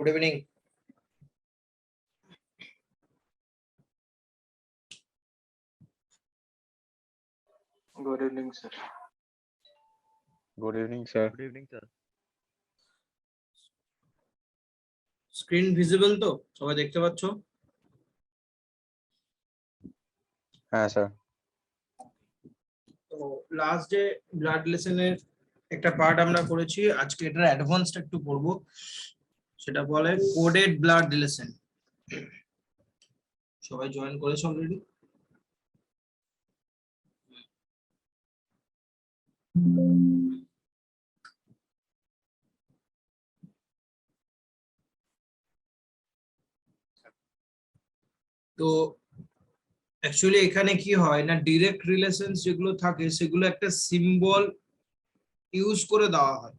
Good evening. Good evening, sir. Good evening, sir. Good evening, sir. Screen visible তো সবাই দেখতে পাচ্ছো? হ্যাঁ স্যার। তো লাস্ট ডে ব্লাড রিলেশনের একটা পার্ট আমরা করেছি, আজকে এটার অ্যাডভান্সড একটু করব, সেটা বলে কোডেড ব্লাড রিলেশন। সবাই জয়েন করেছে অলরেডি? তো অ্যাকচুয়ালি এখানে কি হয় না, ডিরেক্ট রিলেশন যেগুলো থাকে সেগুলো একটা সিম্বল ইউজ করে দেওয়া হয়।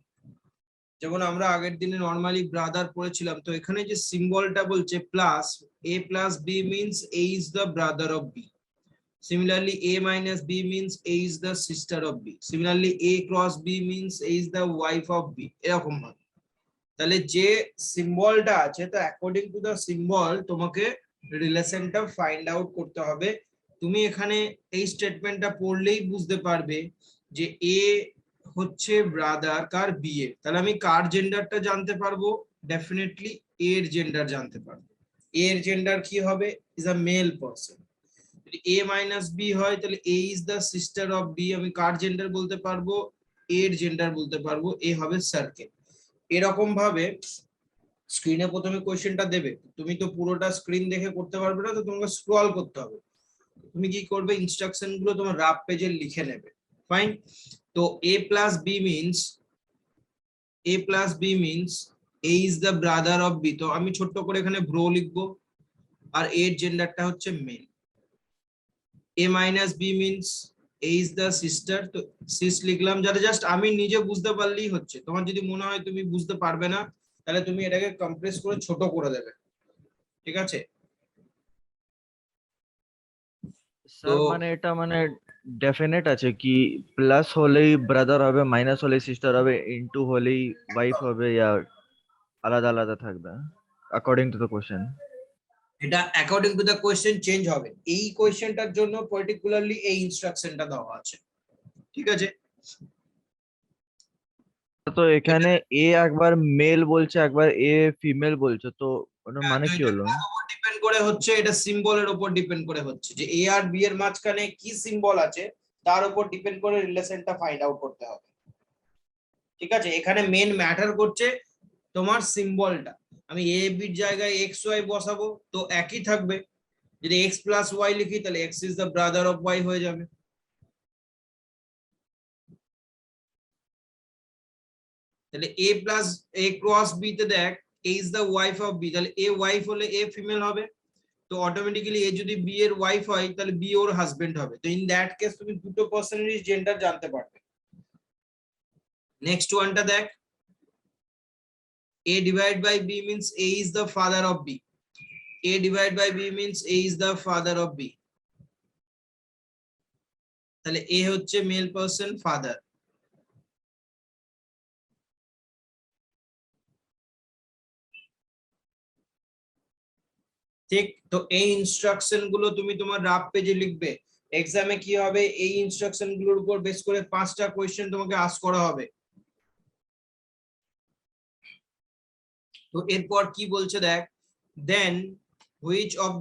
যেমন আমরা আগের দিনে নরমালি ব্রাদার পড়েছিলাম, তো এখানে যে সিম্বলটা বলছে plus, a plus b means a is the brother of b. Similarly, a minus b means a is the sister of b. Similarly, a cross b means a is the wife of b. এরকম ভাবে তাহলে যে সিম্বলটা আছে, তো according to the symbol তোমাকে রিলেশনটা find out করতে হবে। তুমি এখানে এই স্টেটমেন্টটা পড়লেই বুঝতে পারবে যে এ হচ্ছে ব্রাদার কার, বি এর। তাহলে আমি কার জেন্ডারটা জানতে পারবো? ডেফিনেটলি এর জেন্ডার জানতে পারবো। এর জেন্ডার কি হবে? Is a male person. যদি এ মাইনাস বি হয় তাহলে A is the sister of B, আমি কার জেন্ডার বলতে পারবো? এর জেন্ডার বলতে পারবো। এ হবে সার্কেল। এরকম ভাবে স্ক্রিনে প্রথমে কোশ্চেনটা দেবে, তুমি তো পুরোটা স্ক্রিন দেখে করতে পারবে না, তো তোমাকে স্ক্রল করতে হবে। তুমি কি করবে, ইনস্ট্রাকশন গুলো তোমার রাফ পেজে লিখে নেবে। ফাইন। তো a plus b means a is the brother of b, তো আমি ছোট্ট করে এখানে ব্রো লিখবো, আর এর জেন্ডারটা হচ্ছে male. a minus b means a is the sister, তো সিস লিখলাম, যাতে জাস্ট আমি নিজে বুঝতে পারলেই হচ্ছে। তোমার যদি মনে হয় তুমি বুঝতে পারবে না, তাহলে তুমি এটাকে কম্প্রেস করে ছোট করে দেবে, ঠিক আছে? স্যার মানে এটা মানে ডেফিনেট আছে কি প্লাস হলেই ব্রাদার হবে, মাইনাস হলেই সিস্টার হবে, ইনটু হলেই ওয়াইফ হবে, ইয়া আলাদা আলাদা থাকবে অ্যাকর্ডিং টু দ্য কোশ্চেন? এটা according to the question change হবে। এই কোয়েশ্চেনটার জন্য পার্টিকুলারলি এই ইনস্ট্রাকশনটা দেওয়া আছে, ঠিক আছে? তো এখানে এ একবার মেল বলছে, একবার এ ফিমেল বলছে, তো ওটার মানে কি হলো? ডিপেন্ড করে হচ্ছে, এটা সিম্বলের উপর ডিপেন্ড করে হচ্ছে যে এ আর বি এর মাঝখানে কি সিম্বল আছে, তার উপর ডিপেন্ড করে রিলেশনটা ফাইন্ড আউট করতে হবে, ঠিক আছে? এখানে মেন ম্যাটার করছে তোমার সিম্বলটা। আমি এ বির জায়গায় এক্স ওয়াই বসাবো তো একই থাকবে। যদি এক্স প্লাস ওয়াই লিখি তাহলে X is the brother of Y হয়ে যাবে। তাহলে A plus A cross B তে দেখ A is the wife of B, তাহলে এ ওয়াইফ হলে এ ফিমেল হবে, তো অটোমেটিক্যালি এ যদি বি এর ওয়াইফ হয় তাহলে বি ওর হাজবেন্ড হবে। তো ইন দ্যাট কেস তুমি দুটো পার্সনের জেন্ডার জানতে পারবে। নেক্সট ওয়ানটা দেখ, a divided by b means a is the father of b. a divided by b means a is the father of b. তাহলে a হচ্ছে মেল পারসন, ফাদার। ঠিক, তো এই ইনস্ট্রাকশন গুলো তুমি তোমার রাফ পেজে লিখবে। এক্সামে কি হবে, এই ইনস্ট্রাকশন গুলোর উপর বেস করে 5টা কোশ্চেন তোমাকে আস্ক করা হবে। তো এরপর কি বলছে দেখ, then which of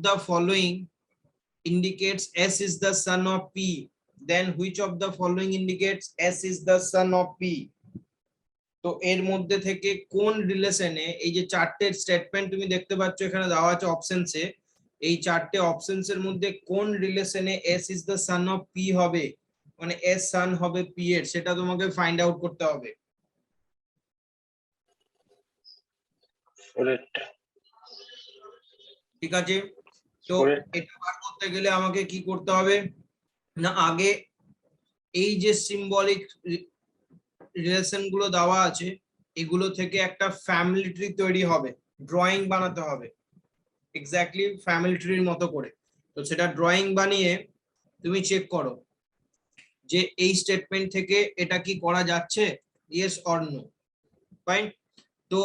the following indicates S is the son of P. Then which of the following indicates S is the son of P? তো এর মধ্যে থেকে কোন রিলেশনে, এই যে চারটে স্টেটমেন্ট তুমি দেখতে পাচ্ছ এখানে দেওয়া আছে অপশনসে, এই চারটে অপশনস এর মধ্যে কোন রিলেশনে S is the son of P হবে, মানে S son হবে P এর, সেটা তোমাকে ফাইন্ড আউট করতে হবে। ঠিক আছে, তো এটা বার করতে গেলে আমাকে কি করতে হবে না, আগে এই যে সিম্বলিক রিলেশন গুলো দেওয়া আছে এগুলো থেকে একটা ফ্যামিলি ট্রি তৈরি হবে, ড্রয়িং বানাতে হবে এক্স্যাক্টলি ফ্যামিলি ট্রির মতো করে। তো সেটা ড্রয়িং বানিয়ে তুমি চেক করো যে এই স্টেটমেন্ট থেকে এটা কি করা যাচ্ছে, ইয়েস অর নো। ফাইন। তো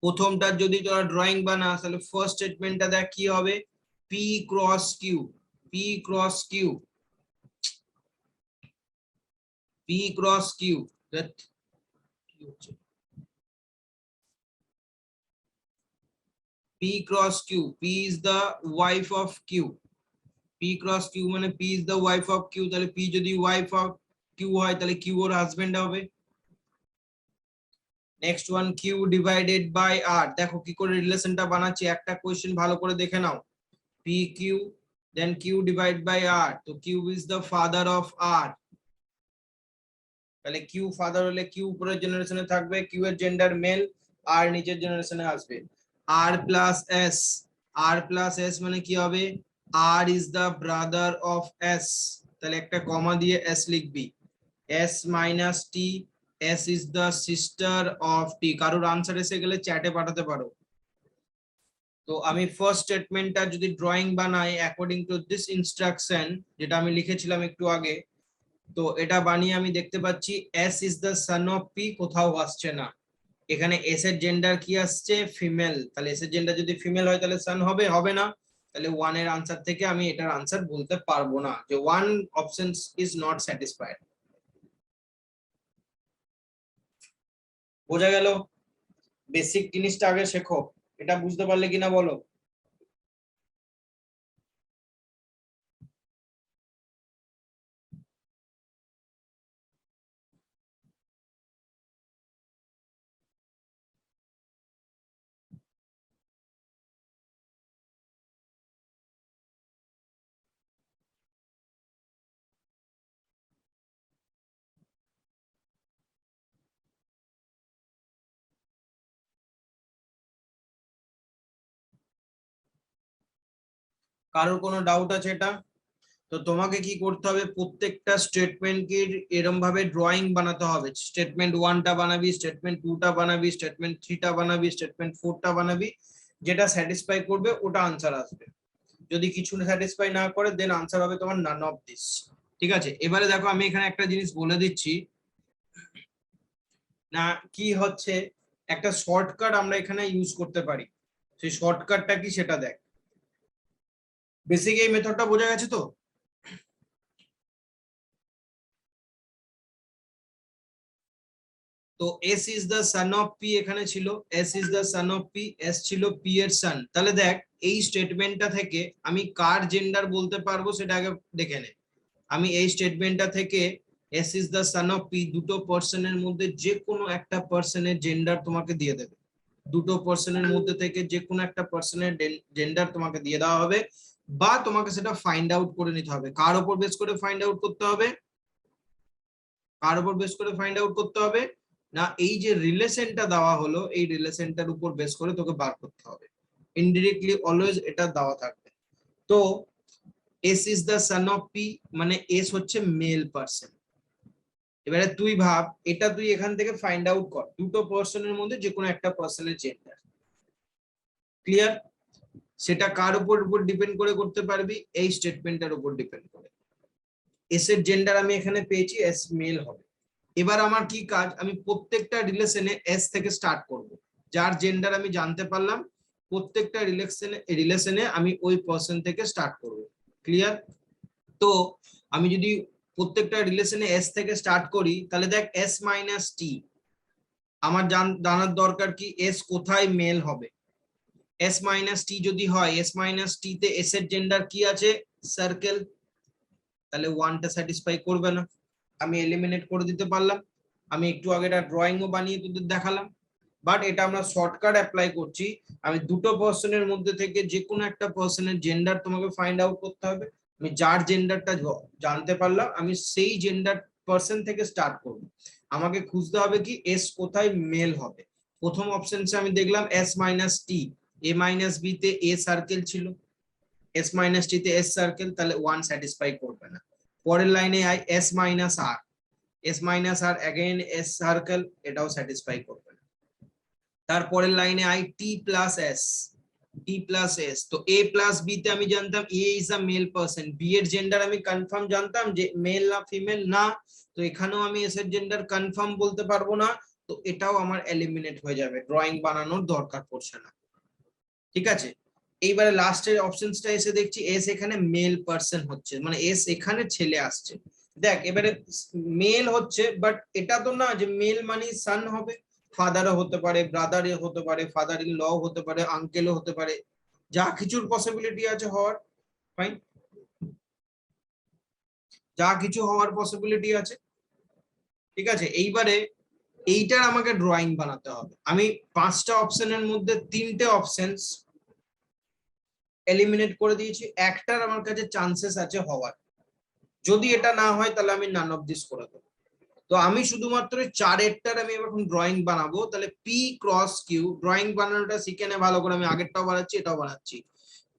প্রথমটার যদি তোরা ড্রয়িং বানাস তাহলে ফার্স্ট স্টেটমেন্টটা দেখ কি হবে, P cross Q, P cross Q, P cross Q, that কি হচ্ছে, P cross Q, P is the wife of Q, P cross Q মানে P is the wife of Q, তাহলে P যদি wife of Q হয় তাহলে Q ওর husband হবে। Next one Q divided by R, দেখো কি করে রিলেশনটা বানাচ্ছি, একটা কোশ্চেন ভালো করে দেখে নাও, P Q then Q divide by R, তো Q is the father of R, তাহলে Q ফাদার হলে Q উপরের জেনারেশনে থাকবে, Q এর জেন্ডার মেল, R নিচের জেনারেশনে আসবে, R plus S, R plus S মানে কি হবে, R is the brother of S, তাহলে একটা কমা দিয়ে S লিখবি, S minus T, S is the sister of T, কারোর আনসার এসে গেলে চ্যাটে পাঠাতে পারো। তো আমি ফার্স্ট স্টেটমেন্টটা যদি ড্রয়িং বানাই অ্যাকর্ডিং টু দিস ইনস্ট্রাকশন যেটা আমি লিখেছিলাম একটু আগে, তো এটা বানিয়ে আমি দেখতে পাচ্ছি S is the son of P, কোথাও আসছে না, এখানে S এর জেন্ডার কি আসছে, ফিমেল, তাহলে S এর জেন্ডার যদি ফিমেল হয় তাহলে সান হবে, হবে না, তাহলে 1 এর আনসার থেকে আমি এটার আনসার বলতে পারবো না, যে 1 অপশন ইজ নট স্যাটিসফাইড। বোঝা গেল? বেসিক জিনিসটা আগে শেখো, এটা বুঝতে পারলে কিনা বলো। কারোর কোনো ডাউট আছে এটা? তো তোমাকে কি করতে হবে, প্রত্যেকটা স্টেটমেন্টকে এরকম ভাবে ড্রয়িং বানাতে হবে, স্টেটমেন্ট 1টা বানাবি, স্টেটমেন্ট 2টা বানাবি, স্টেটমেন্ট 3টা বানাবি, স্টেটমেন্ট 4টা বানাবি, যেটা স্যাটিসফাই করবে ওটা আনসার আসবে, যদি কিছু স্যাটিসফাই না করে দেন আনসার হবে তোমার নান অফ দিস। ঠিক আছে, এবারে দেখো আমি এখানে একটা জিনিস বলে দিচ্ছি না, কি হচ্ছে একটা শর্টকাট আমরা এখানে ইউজ করতে পারি, সেই শর্টকাটটা কি সেটা দেখ। বেসিক এই মেথডটা বোঝা গেছে তো? তো S is the son of P এখানে ছিল, S is the son of P, S ছিল P এর son, তাহলে দেখ এই স্টেটমেন্টটা থেকে আমি কার জেন্ডার বলতে পারবো সেটা আগে দেখে নে। আমি এই স্টেটমেন্টটা থেকে S is the son of P দুটো পার্সনের মধ্যে যে কোনো একটা পার্সনের জেন্ডার তোমাকে দিয়ে দেবে, দুটো পার্সনের মধ্যে থেকে যে কোনো একটা পার্সনের জেন্ডার তোমাকে দিয়ে দেওয়া হবে, বা তোমাকে সেটা ফাইন্ড আউট করে নিতে হবে। কার উপর বেস করে ফাইন্ড আউট করতে হবে, কার উপর বেস করে ফাইন্ড আউট করতে হবে না, এই যে রিলেশনটা দেওয়া হলো এই রিলেশনটার উপর বেস করে তোকে বার করতে হবে, ইনডিরেক্টলি অলওয়েজ এটা দেওয়া থাকবে। তো S is the son of P মানে S হচ্ছে মেল পার্সন, এবারে তুই ভাব এটা তুই এখান থেকে ফাইন্ড আউট কর, দুটো পার্সনের মধ্যে যে কোনো একটা পার্সনের জেন্ডার, ক্লিয়ার? সেটা কার উপর ডিপেন্ড করে করতে পারবি, এই স্টেটমেন্টের উপর ডিপেন্ড করে। S এর জেন্ডার আমি এখানে পেয়েছি, S মেল হবে, এবার আমার কি কাজ, আমি প্রত্যেকটা রিলেশনে S থেকে স্টার্ট করব, যার জেন্ডার আমি জানতে পারলাম প্রত্যেকটা রিলেশনে আমি ওই পার্সন থেকে স্টার্ট করব, ক্লিয়ার? তো আমি যদি প্রত্যেকটা রিলেশনে S থেকে স্টার্ট করি তাহলে দেখ S মাইনাস টি, আমার জানার দরকার কি S কোথায় মেল হবে, S মাইনাস টি যদি হয় S মাইনাস টি তে S এর জেন্ডার কি আছে, সার্কেল, তাহলে 1টা স্যাটিসফাই করবে না, আমি এলিমিনেট করে দিতে পারলাম, আমি একটু আগে একটা ড্রয়িংও বানিয়ে তোদের দেখালাম, বাট এটা আমরা শর্টকাট অ্যাপ্লাই করছি, আমি দুটো পার্সনের মধ্যে থেকে যে কোনো একটা পার্সনের জেন্ডার তোমাকে ফাইন্ড আউট করতে হবে, আমি যার জেন্ডারটা জানতে পারলাম আমি সেই জেন্ডার পার্সন থেকে স্টার্ট করব, আমাকে খুঁজতে হবে কি এস কোথায় মেল হবে। প্রথম অপশনসে আমি দেখলাম এস মাইনাস টি, এ মাইনাস বি তে এ সার্কেল ছিল, এস মাইনাস টি তে এস সার্কেল, তাহলে 1 স্যাটিসফাই করবে না। পরের লাইনে I S minus R, S minus R again S circle, এটাও স্যাটিসফাই করবে না। তারপরের লাইনে I T plus S, T plus S. তো এ প্লাস বি তে আমি জানতাম A is a male person, B এর জেন্ডার আমি কনফার্ম জানতাম যে মেল না ফিমেল না, তো এখানেও আমি এস এর জেন্ডার কনফার্ম বলতে পারবো না, তো এটাও আমার এলিমিনেট হয়ে যাবে, ড্রয়িং বানানোর দরকার পড়ছে না। ঠিক আছে, এইবারে লাস্টের অপশনসটা এসে দেখছি এস এখানে মেল পার্সন হচ্ছে, মানে এস এখানে ছেলে আসছে। দেখ এবারে মেল হচ্ছে, বাট এটা তো না যে মেল মানে সান হবে, ফাদারও হতে পারে, ব্রাদারও হতে পারে, ফাদার ইন ল হতে পারে, আঙ্কেলও হতে পারে, যা কিছুর পসিবিলিটি আছে হওয়ার, ফাইন, যা কিছু হওয়ার পসিবিলিটি আছে। ঠিক আছে, এইবারে এইটার আমাকে ড্রয়িং বানাতে হবে। আমি 5টা অপশনের মধ্যে 3টে অপশনস এলিমিনেট করে দিয়েছি, একটার আমার কাছে চান্সেস আছে হওয়ার, যদি এটা না হয় তাহলে আমি নান অফ দিস করে দেবো। তো আমি শুধুমাত্র 4এরটার আমি এখন ড্রয়িং বানাবো, তাহলে পি ক্রস কিউ, ড্রয়িং বানানোটা শিখে নে ভালো করে, আমি আগেরটাও বানাচ্ছি এটাও বানাচ্ছি।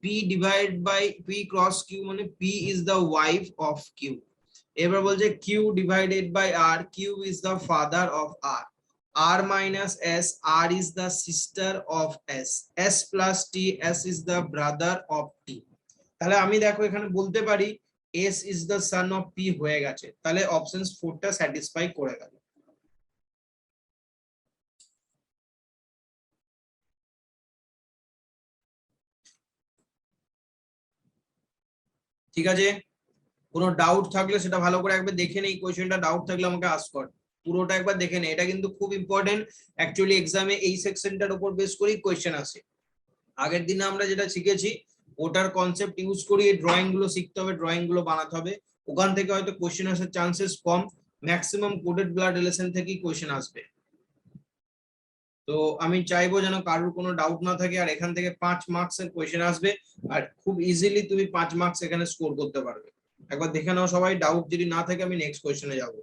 P divide by P cross Q মানে P is the wife of Q. এবার বলছে Q divided by R, Q is the father of R, r minus s, r is the sister of s, s plus t, s is the brother of t। তাহলে আমি দেখো এখানে বলতে পারি s is the son of p হয়ে গেছে, তাহলে option 4টা স্যাটিসফাই করে গেল। ঠিক আছে, কোনো ডাউট থাকলে সেটা ভালো করে একবার দেখে নেই, কোয়েশ্চেনটা ডাউট থাকলে আমাকে আস্ক কর, পুরোটা একবার দেখে নে, এটা কিন্তু খুব ইম্পর্টেন্ট। অ্যাকচুয়ালি এক্সামে এই সেকশনটার উপর বেস করেই কোয়েশ্চেন আসে। আগের দিনে আমরা যেটা শিখেছি ওটার কনসেপ্ট ইউজ করি ড্রয়িং গুলো শিখতে হবে, ড্রয়িং গুলো বানাতে হবে, ওখান থেকে হয়তো কোশ্চেন আসার চান্সেস কম, ম্যাক্সিমাম কোডেড ব্লাড রিলেশন থেকেই কোশ্চেন আসবে। তো আমি চাইবো যেন কারোর কোনো ডাউট না থাকে, আর এখান থেকে 5 মার্কস এর কোশ্চেন আসবে, আর খুব ইজিলি তুমি 5 মার্কস এখানে স্কোর করতে পারবে। একবার দেখে নাও সবাই, ডাউট যদি না থাকে আমি নেক্সট কোশ্চেনে যাবো।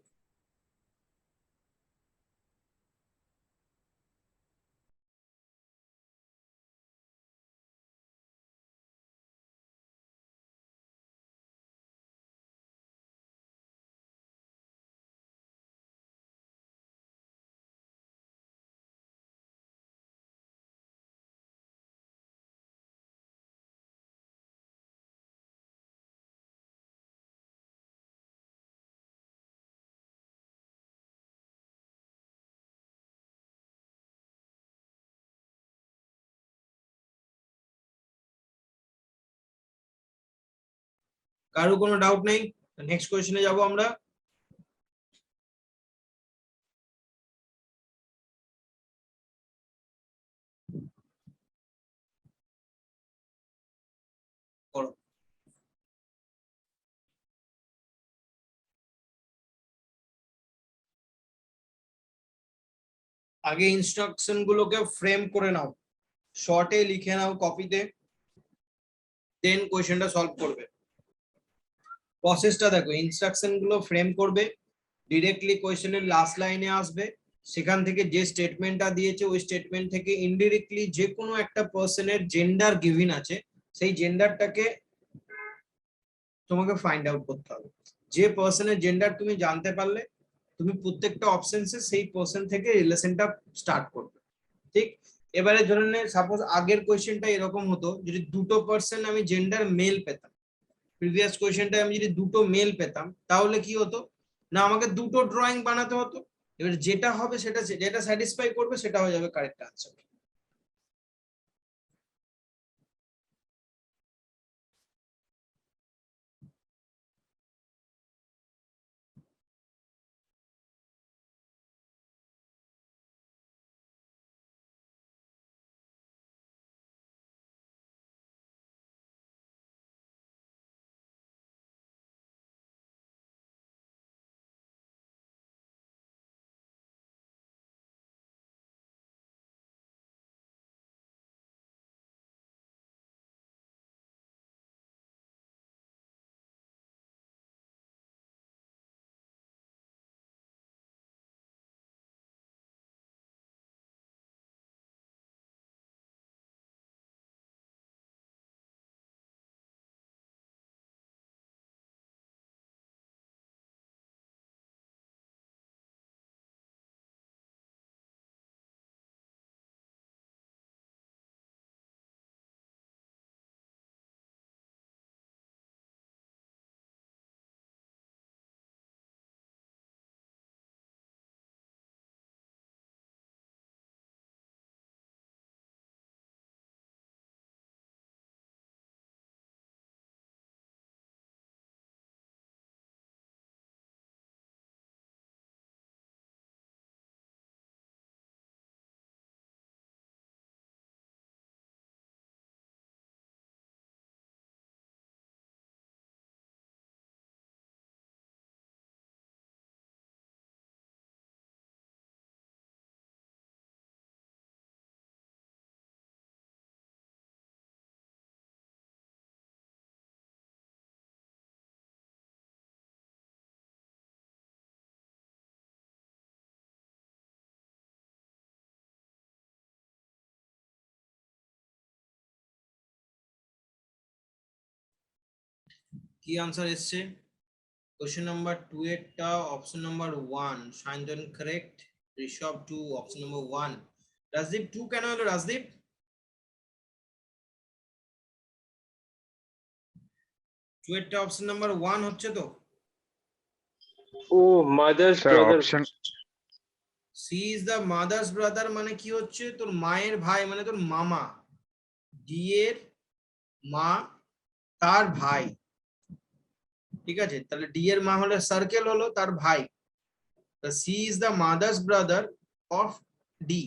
কারোর কোনো ডাউট নেই, নেক্সট কোশ্চেনে যাবো আমরা। করো। আগে ইনস্ট্রাকশন গুলোকে ফ্রেম করে নাও, শর্টে লিখে নাও কপিতে, দেন কোশ্চেনটা সলভ করবে। প্রসেসটা দেখো, ইনস্ট্রাকশন গুলো ফ্রেম করবে, ডিরেক্টলি কোশ্চেনের লাস্ট লাইনে আসবে, সেখান থেকে যে স্টেটমেন্টটা দিয়েছে ওই স্টেটমেন্ট থেকে ইনডিরেক্টলি যে কোনো একটা পার্সনের জেন্ডার গিভিন আছে, সেই জেন্ডারটাকে তোমাকে ফাইন্ড আউট করতে হবে। যে পার্সনের জেন্ডার তুমি জানতে পারলে, তুমি প্রত্যেকটা অপশনসে সেই পার্সন থেকে রিলেশনটা স্টার্ট করবে। ঠিক, এবারে ধরে নে সাপোজ আগের কোয়েশ্চেনটা এরকম হতো, যদি দুটো পার্সন আমি জেন্ডার মেল পেতাম, প্রিভিয়াস কোয়েশ্চেনটা আমি যদি দুটো মেল পেতাম, তাহলে কি হতো না আমাকে দুটো ড্রয়িং বানাতে হতো, এবার যেটা হবে সেটা যেটা স্যাটিসফাই করবে সেটা হয়ে যাবে কারেক্ট আনসার। কি আনসার এসছে? কোশ্চেন নাম্বার 2 এরটা option number 1 Sayantan correct, Rishabh 2 option number 1, Rajdeep 2 কেন হলো রাজদীপ? 2 এরটা অপশন নাম্বার 1 হচ্ছে তো? ও mother's sir brother. Option C is the mother's brother মানে কি হচ্ছে? তোর মায়ের ভাই মানে তোর মামা, ডি এর মা তার ভাই, ঠিক আছে? তাহলে ডি এর মা হলো সার্কেল হলো তার ভাই, C is the mother's brother of D,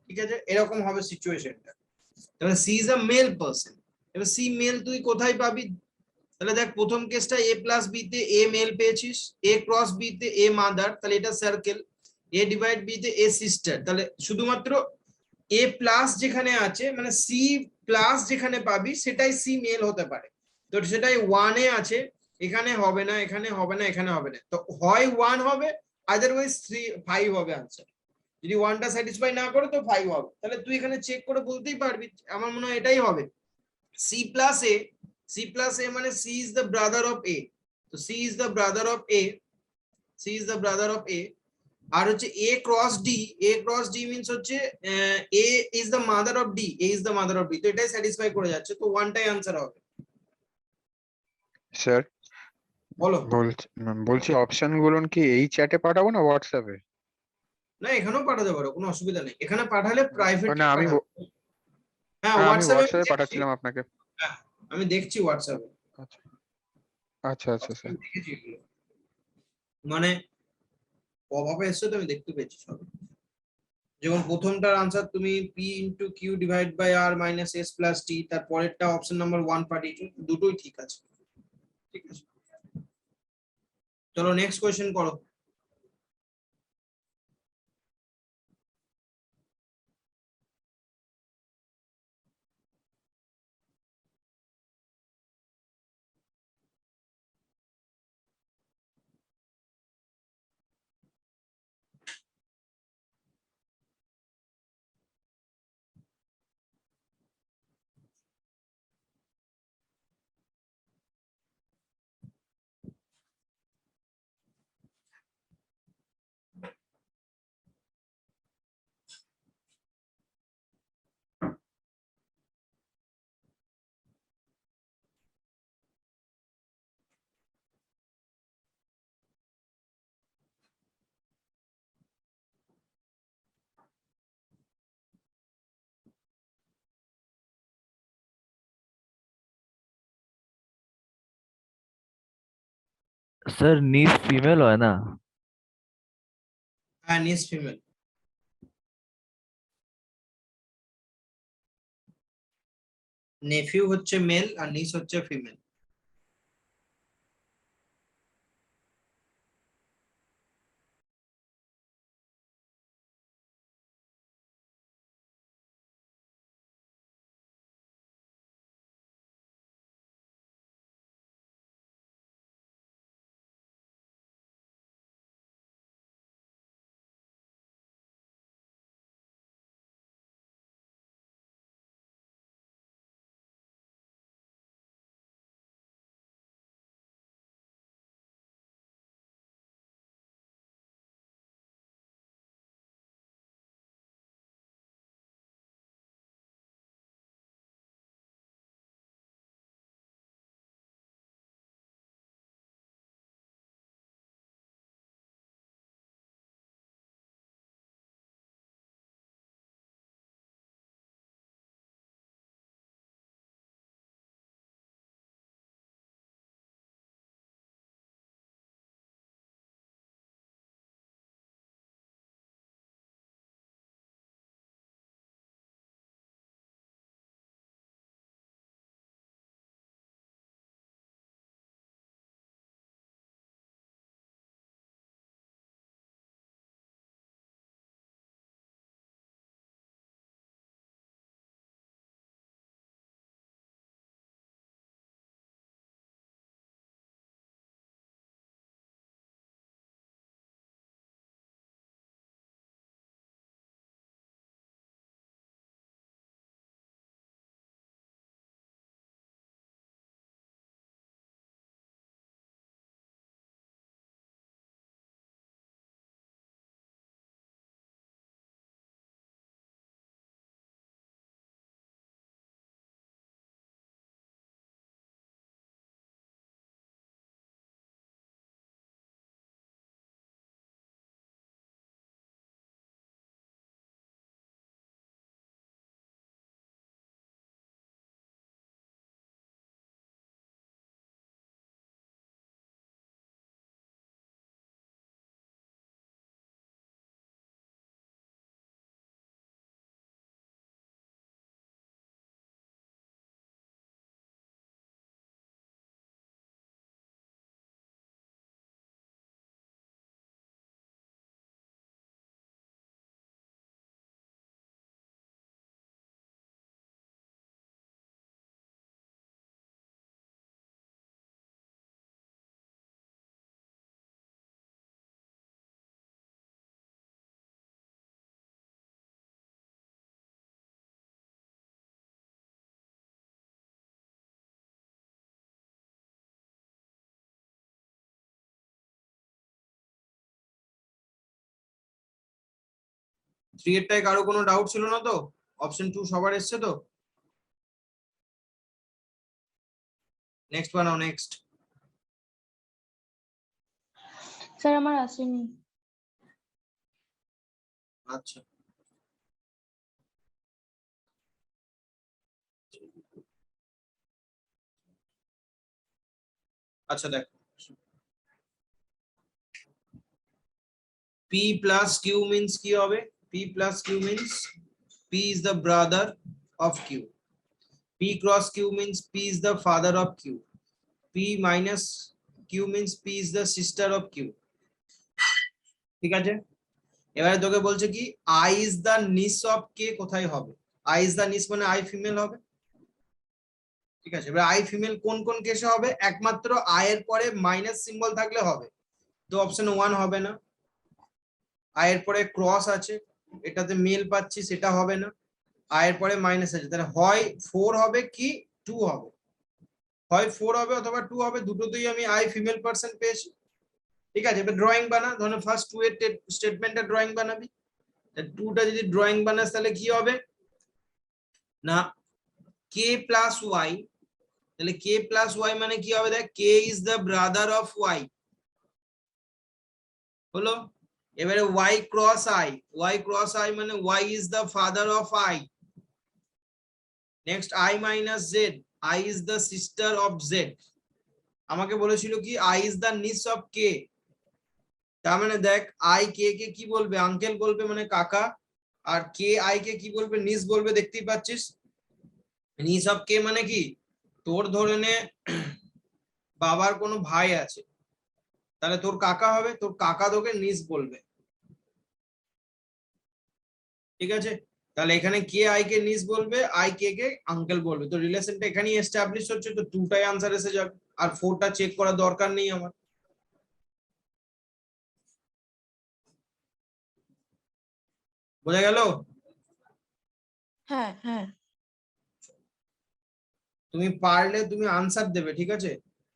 ঠিক আছে? এরকম হবে সিচুয়েশনটা। তাহলে C is a male person. এবার সি মেল তুই কোথায় পাবি? তাহলে দেখ প্রথম কেসটা এ প্লাস বি তে এ মেল পেয়েছিস, এ ক্রস বি তে এ মাদার, তাহলে এটা সার্কেল, এ ডিভাইড বি তে এ সিস্টার, তাহলে শুধুমাত্র এ প্লাস যেখানে আছে মানে সি প্লাস যেখানে পাবি সেটাই সি মেল হতে পারে, তো সেটাই ওয়ানে আছে, এখানে হবে না, এখানে হবে না, এখানে হবে না, তো হয় ওয়ান হবে, আদারওয়াইজ 5 হবে আনসার। যদি ওয়ানটা স্যাটিসফাই না করে তো 5 হবে, তাহলে তুই এখানে চেক করে বলতেই পারবি, আমার মনে হয় এটাই হবে। C plus A, C plus A মানে C is the brother of A, তো C is the brother of A, C is the brother of A. আর হচ্ছে A cross D, A cross D means হচ্ছে A is the mother of D, A is the mother of D, তো এটাই satisfy করে যাচ্ছে, তো ওয়ানটাই answer হবে। Sir বলো। বলছি অপশন গুলো কি এই চ্যাটে পাঠাবো না হোয়াটসঅ্যাপে? না এখানেও পাঠাতে পারো, কোনো অসুবিধা নেই, এখানে পাঠালে প্রাইভেটলি না পাঠাবে। হ্যাঁ আমি হোয়াটসঅ্যাপে আমি হোয়াটসঅ্যাপে দেখছি, পাঠাচ্ছিলাম আপনাকে। হ্যাঁ আমি দেখছি হোয়াটসঅ্যাপে, আচ্ছা আচ্ছা আচ্ছা স্যার। দেখেছি এগুলো, মানে অভাবে এসছে তো আমি দেখতে পেয়েছি সব। যেমন প্রথমটার আনসার তুমি P into Q divide by R minus S plus T, তার পরেরটা অপশন নাম্বার 1 পাঠিয়েছো, দুটোই ঠিক আছে, ঠিক আছে। চলো নেক্সট কোয়েশ্চেন করো। सर नीस फीमेल है ना? হ্যাঁ নিস ফিমেল, নেফিউ হচ্ছে মেল আর নিস হচ্ছে ফিমেল। 3 এরটায় কারো কোনো ডাউট ছিল না তো? অপশন 2 সবার এসছে তো? নেক্সট বানাও, নেক্সট। স্যার আমার আসেনি। আচ্ছা, আচ্ছা দেখো, P plus Q means কি হবে? P plus Q means P is the brother of Q. P cross Q means P is the father of Q. P minus Q means P is the sister of Q. ঠিক আছে, এবারে তোকে বলছে কি I is the niece of K কোথায় হবে? I is the niece মানে I female হবে। ঠিক আছে, এবার I ফিমেল কোন কোন কেসে হবে? একমাত্র I এর পরে মাইনাস সিম্বল থাকলে হবে, তো অপশন 1 হবে না। I এর পরে ক্রস আছে, এটাতে মেল পাচ্ছি, সেটা হবে না। I এর পরে মাইনাস আছে, তাহলে হয় 4 হবে কি 2 হবে, হয় 4 হবে অথবা 2 হবে, দুটোতেই আমি I ফিমেল পারসন পেয়েছি। ঠিক আছে, এবার ড্রয়িং বানা, ধরো ফার্স্ট 2 এর স্টেটমেন্টটা ড্রয়িং বানাবি। 2টা যদি ড্রয়িং বানাস তাহলে কি হবে না k প্লাস y, তাহলে k প্লাস y মানে কি হবে? দেখ k is the brother of y হলো। এবারে y ক্রস i মানে y is the father of i। Next i minus z, i is the sister of z। আমাকে বলেছিল কি i ইজ দ্য নিস অফ k, তার মানে দেখ i k কে কি বলবে? আঙ্কেল বলবে মানে কাকা, আর k i কে কি বলবে? নিস বলবে। দেখতেই পাচ্ছিস, নিস অফ কে মানে কি, তোর ধরে নে বাবার কোনো ভাই আছে, তাহলে তোর কাকা হবে, তোর কাকা তোকে নিস বলবে। ঠিক আছে, তাহলে এখানে কে আই কে নিস বলবে, আই কে কে আঙ্কেল বলবে, তো রিলেশনটা এখানেই এস্টাবলিশ হচ্ছে, তো 2টাই আনসার এসে যাবে, আর 4টা চেক করার দরকার নেই আমার। বোঝা গেল? হ্যাঁ হ্যাঁ। তুমি পারলে তুমি আনসার দেবে, ঠিক আছে,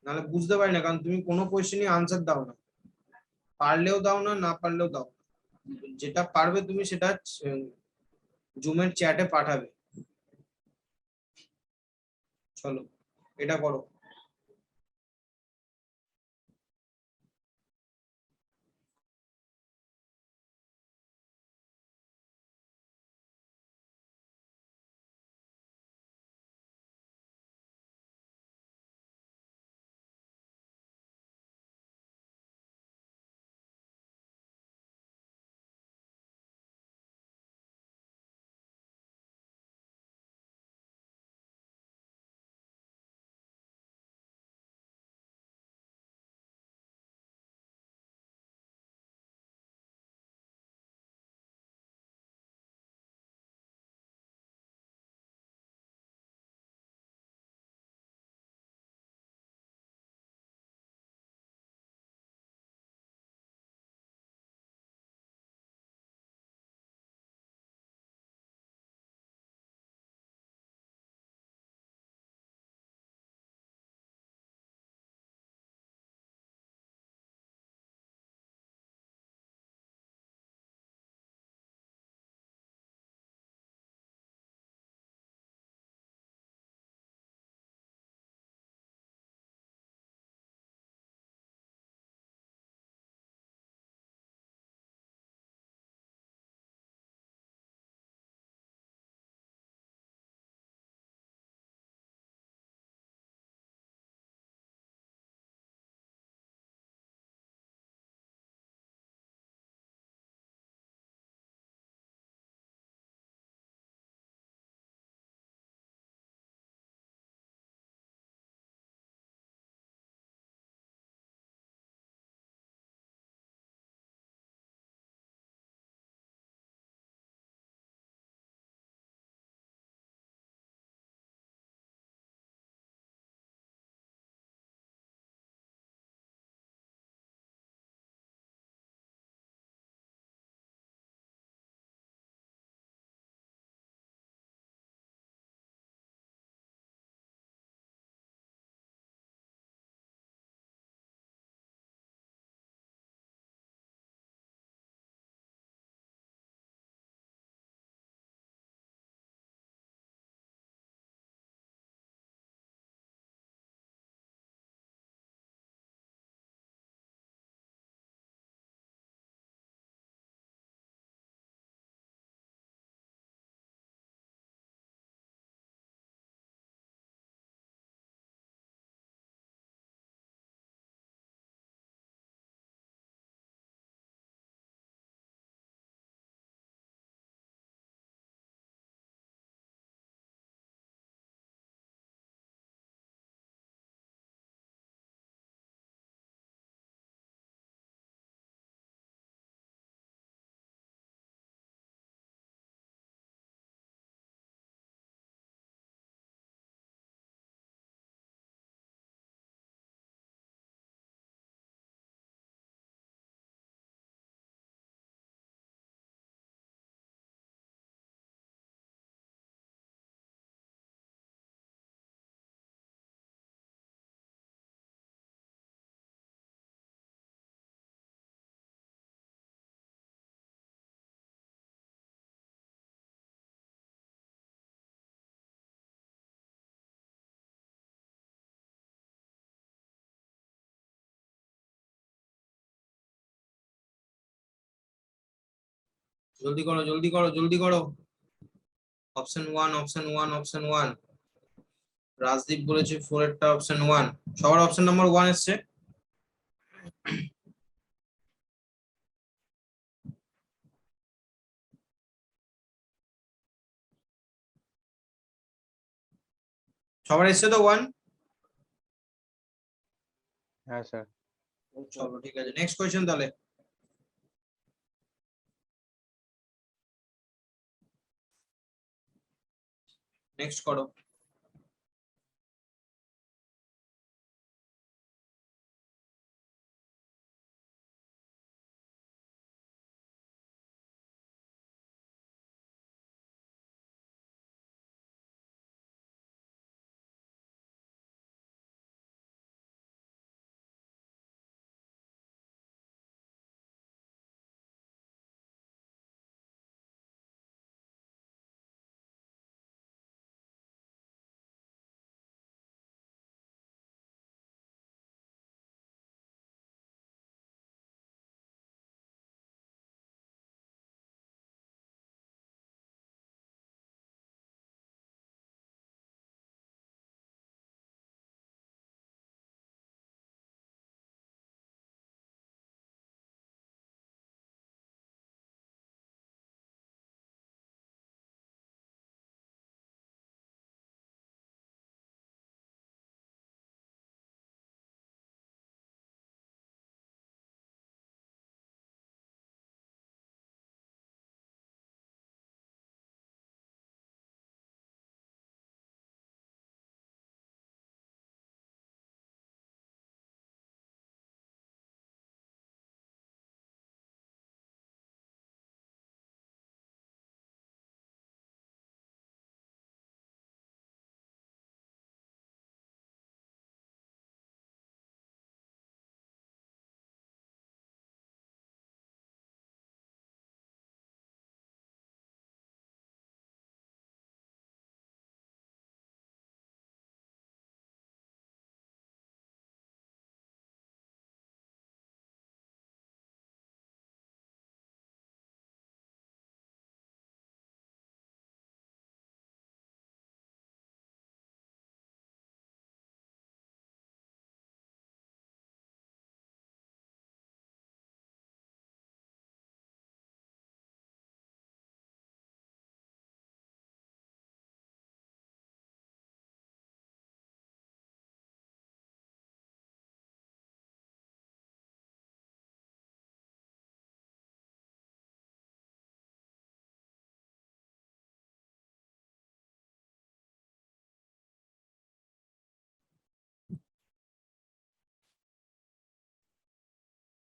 নাহলে বুঝতে পারি না, কারণ তুমি কোনো কোয়েশ্চেনই আনসার দাও না, পারলেও দাও না, না পারলেও দাও না। যেটা পারবে তুমি সেটা জুমের চ্যাটে পাঠাবে। চলো এটা করো। জলদি করো জলদি করো জলদি করো। Option 1 option 1 option 1। রাজদীপ বলেছে 4 এরটা অপশন 1। সবার অপশন নাম্বার 1 এসছে। সবার এসছে তো 1? হ্যাঁ স্যার। চলো ঠিক আছে, নেক্সট কোয়েশ্চেন তাহলে। নেক্সট করো।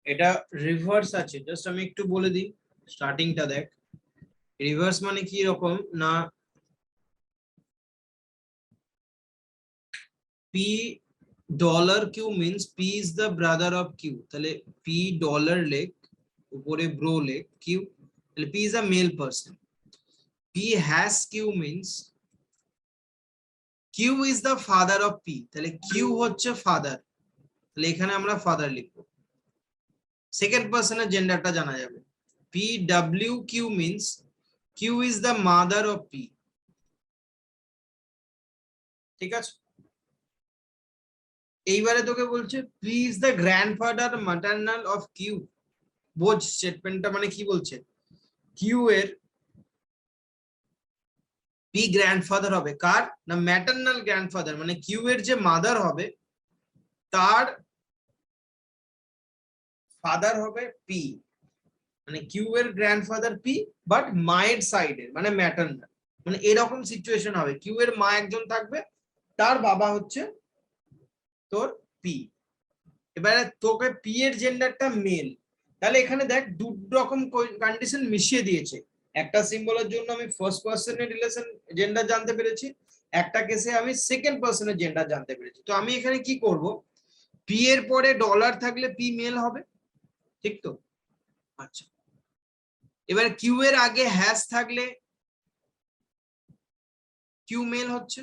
এটা রিভার্স আছে, জাস্ট আমি একটু বলে দিই। স্টার্টিংটা দেখ, রিভার্স মানে কি রকম না, P dollar Q means P is the brother of Q. তাহলে পি ডলার লেখ, উপরে ব্রো লেখ কিউ, তাহলে P is a male person. P has Q means Q is the father of P, তাহলে কিউ হচ্ছে ফাদার, তাহলে এখানে আমরা ফাদার লিখবো। সেকেন্ড পার্সনের জেন্ডারটা জানা যাবে। P W Q means Q is the mother of P. ঠিক আছে, এইবারে তোকে বলছে P is the grandfather maternal of Q. বোঝ স্টেটমেন্টটা মানে কি বলছে, কিউ এর পি গ্র্যান্ডফাদার হবে কার না, ম্যাটারনাল গ্র্যান্ডফাদার মানে কিউ এর যে মাদার হবে তার ফাদার হবে পি, মানে কিউ এর গ্র্যান্ডফাদার পি বাট মায়ের সাইডের মানে ম্যাটারনাল। মানে এরকম সিচুয়েশন হবে, কিউ এর মা একজন থাকবে, তার বাবা হচ্ছে তোর পি। এবারে তোকে পি এর জেন্ডারটা মেল, তাহলে এখানে দেখ দু রকম কন্ডিশন মিশিয়ে দিয়েছে। একটা সিম্বলের জন্য আমি ফার্স্ট পার্সনের রিলেশন জেন্ডার জানতে পেরেছি, একটা কেসে আমি সেকেন্ড পার্সনের জেন্ডার জানতে পেরেছি। তো আমি এখানে কি করব, পি এর পরে ডলার থাকলে পি মেল হবে, ঠিক তো? আচ্ছা, এবার কিউ এর আগে হ্যাশ থাকলে কিউ মেল হচ্ছে,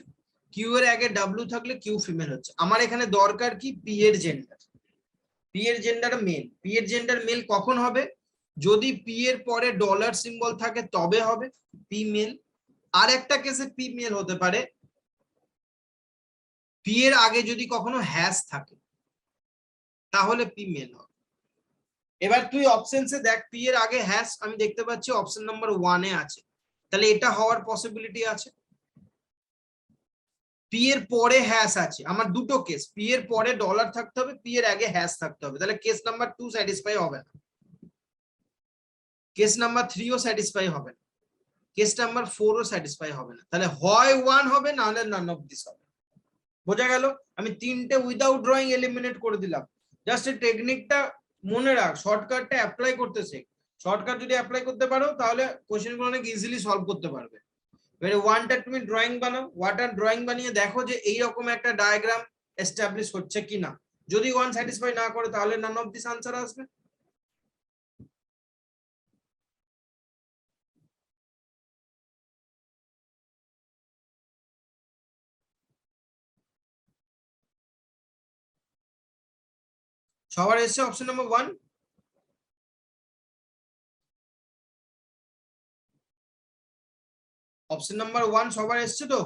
কিউ এর আগে ডাব্লিউ থাকলে কিউ ফিমেল হচ্ছে। আমার এখানে দরকার কি, পি এর জেন্ডার। পি এর জেন্ডার মেল, পি এর জেন্ডার মেল কখন হবে, যদি পি এর পরে ডলার সিম্বল থাকে তবে হবে পি মেল। আর একটা কেসে পি মেল হতে পারে পি এর আগে যদি কখনো হ্যাশ থাকে তাহলে পি মেল হবে। এবার তুই অপশনসে দেখ, পি এর আগে হ্যাশ আমি দেখতে পাচ্ছি অপশন নাম্বার 1 এ আছে, তাহলে এটা হওয়ার পসিবিলিটি আছে। পি এর পরে হ্যাশ আছে, আমার দুটো কেস, পি এর পরে ডলার থাকতে হবে, পি এর আগে হ্যাশ থাকতে হবে, তাহলে কেস নাম্বার 2 স্যাটিসফাই হবে না, কেস নাম্বার 3 ও স্যাটিসফাই হবে না, কেস নাম্বার 4 ও স্যাটিসফাই হবে না, তাহলে হয় 1 হবে না হলে নান অফ দিস হবে। বোঝা গেল? আমি তিনটে উইদাউট ড্রয়িং এলিমিনেট করে দিলাম। জাস্ট এই টেকনিকটা মনে রাখ, শর্টকাটটা অ্যাপ্লাই করতে শেখ। শর্টকাট যদি অ্যাপ্লাই করতে পারো তাহলে কোশ্চেনগুলো অনেক ইজিলি সলভ করতে পারবে। এবারে ওয়ানটা তুমি ড্রয়িং বানাও, ওয়াটার ড্রয়িং বানিয়ে দেখো যে এইরকম একটা ডায়াগ্রাম এস্টাবলিশ হচ্ছে কিনা। যদি 1 স্যাটিসফাই না করে তাহলে নান অফ দিস আনসার আসবে। সবার এসছে অপশন নাম্বার 1? অপশন নাম্বার 1 সবার এসছে তো?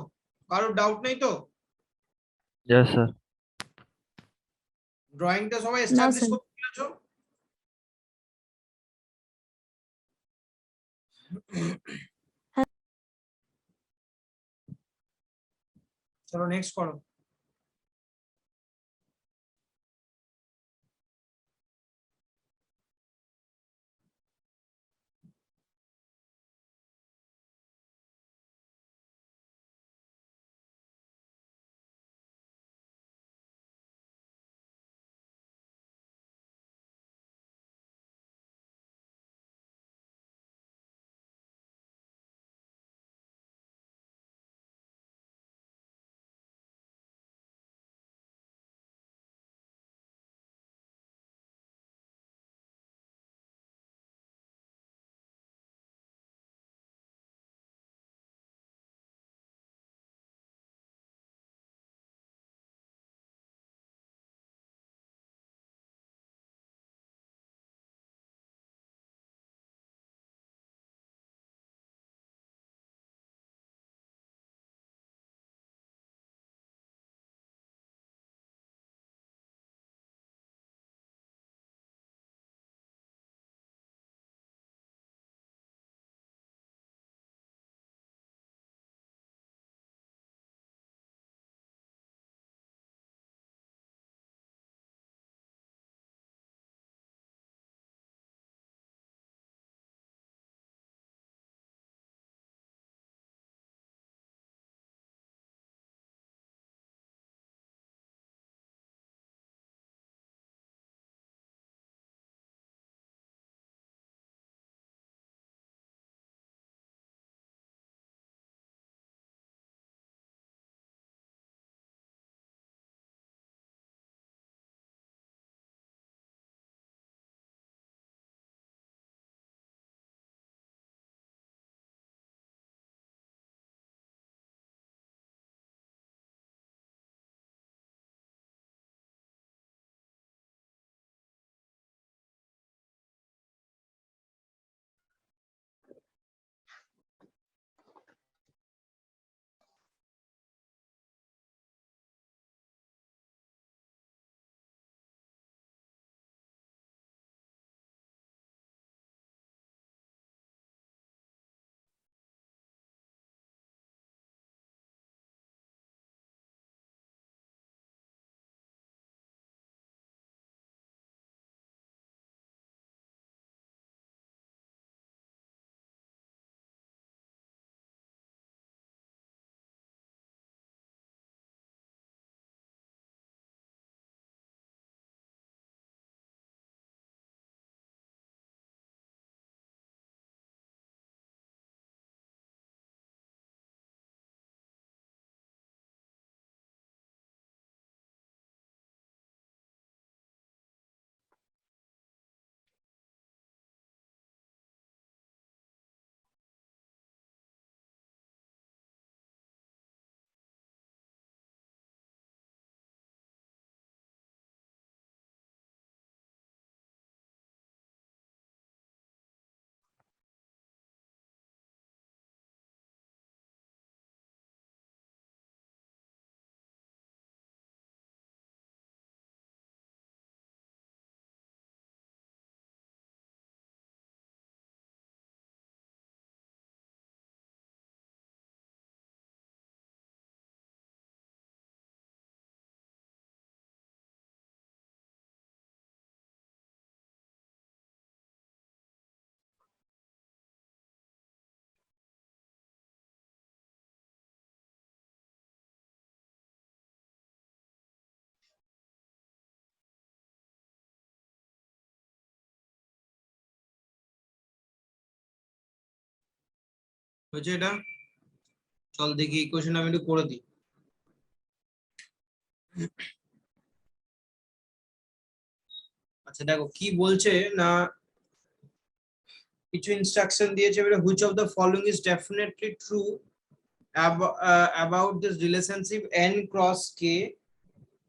কারোর ডাউট নেই তো? Yes, sir. ড্রয়িংটা সবাই না এস্টাবলিশ স্যার। করতে পেরেছো? চলো নেক্সট করো। হয়েছে এটা? চল দেখি এই কোশ্চেন আমি একটু করে দিই। আচ্ছা দেখো কি বলছে না, কিছু ইনস্ট্রাকশন দিয়েছে, which of the following is definitely true about this relationship n cross k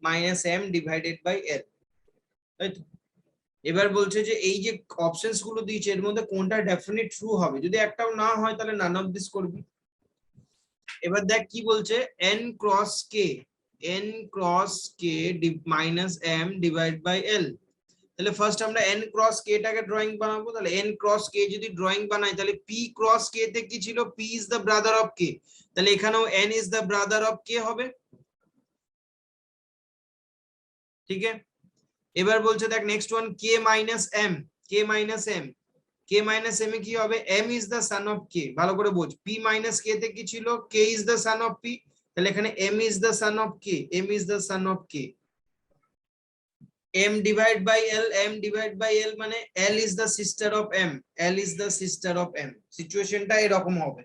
minus m divided by l, তাই তো? এবার বলছে যে এই যে অপশনস গুলো দিয়েছে এর মধ্যে কোনটা ডেফিনিট ট্রু হবে, যদি একটাও না হয় তাহলে নান অফ দিস করবি। এবার দেখ কি বলছে, n cross k, n cross k minus m divided by l। তাহলে ফার্স্ট আমরা n ক্রস k টাকে ড্রয়িং বানাবো। তাহলে n ক্রস k যদি ড্রয়িং বানাই তাহলে p ক্রস k তে কি ছিল, p is the brother of k, তাহলে এখানেও n is the brother of k হবে। ঠিক আছে, এবার বলছে দেখ next one k minus m, k minus m, k minus m এ কি হবে, m is the son of k, ভালো করে বোঝ। p মাইনাস k তে কি ছিল, k is the son of p, তাহলে এখানে m is the son of k, m is the son of k। m divide by l, m divide by l মানে l is the sister of m, l is the sister of m। সিচুয়েশনটা এরকম হবে।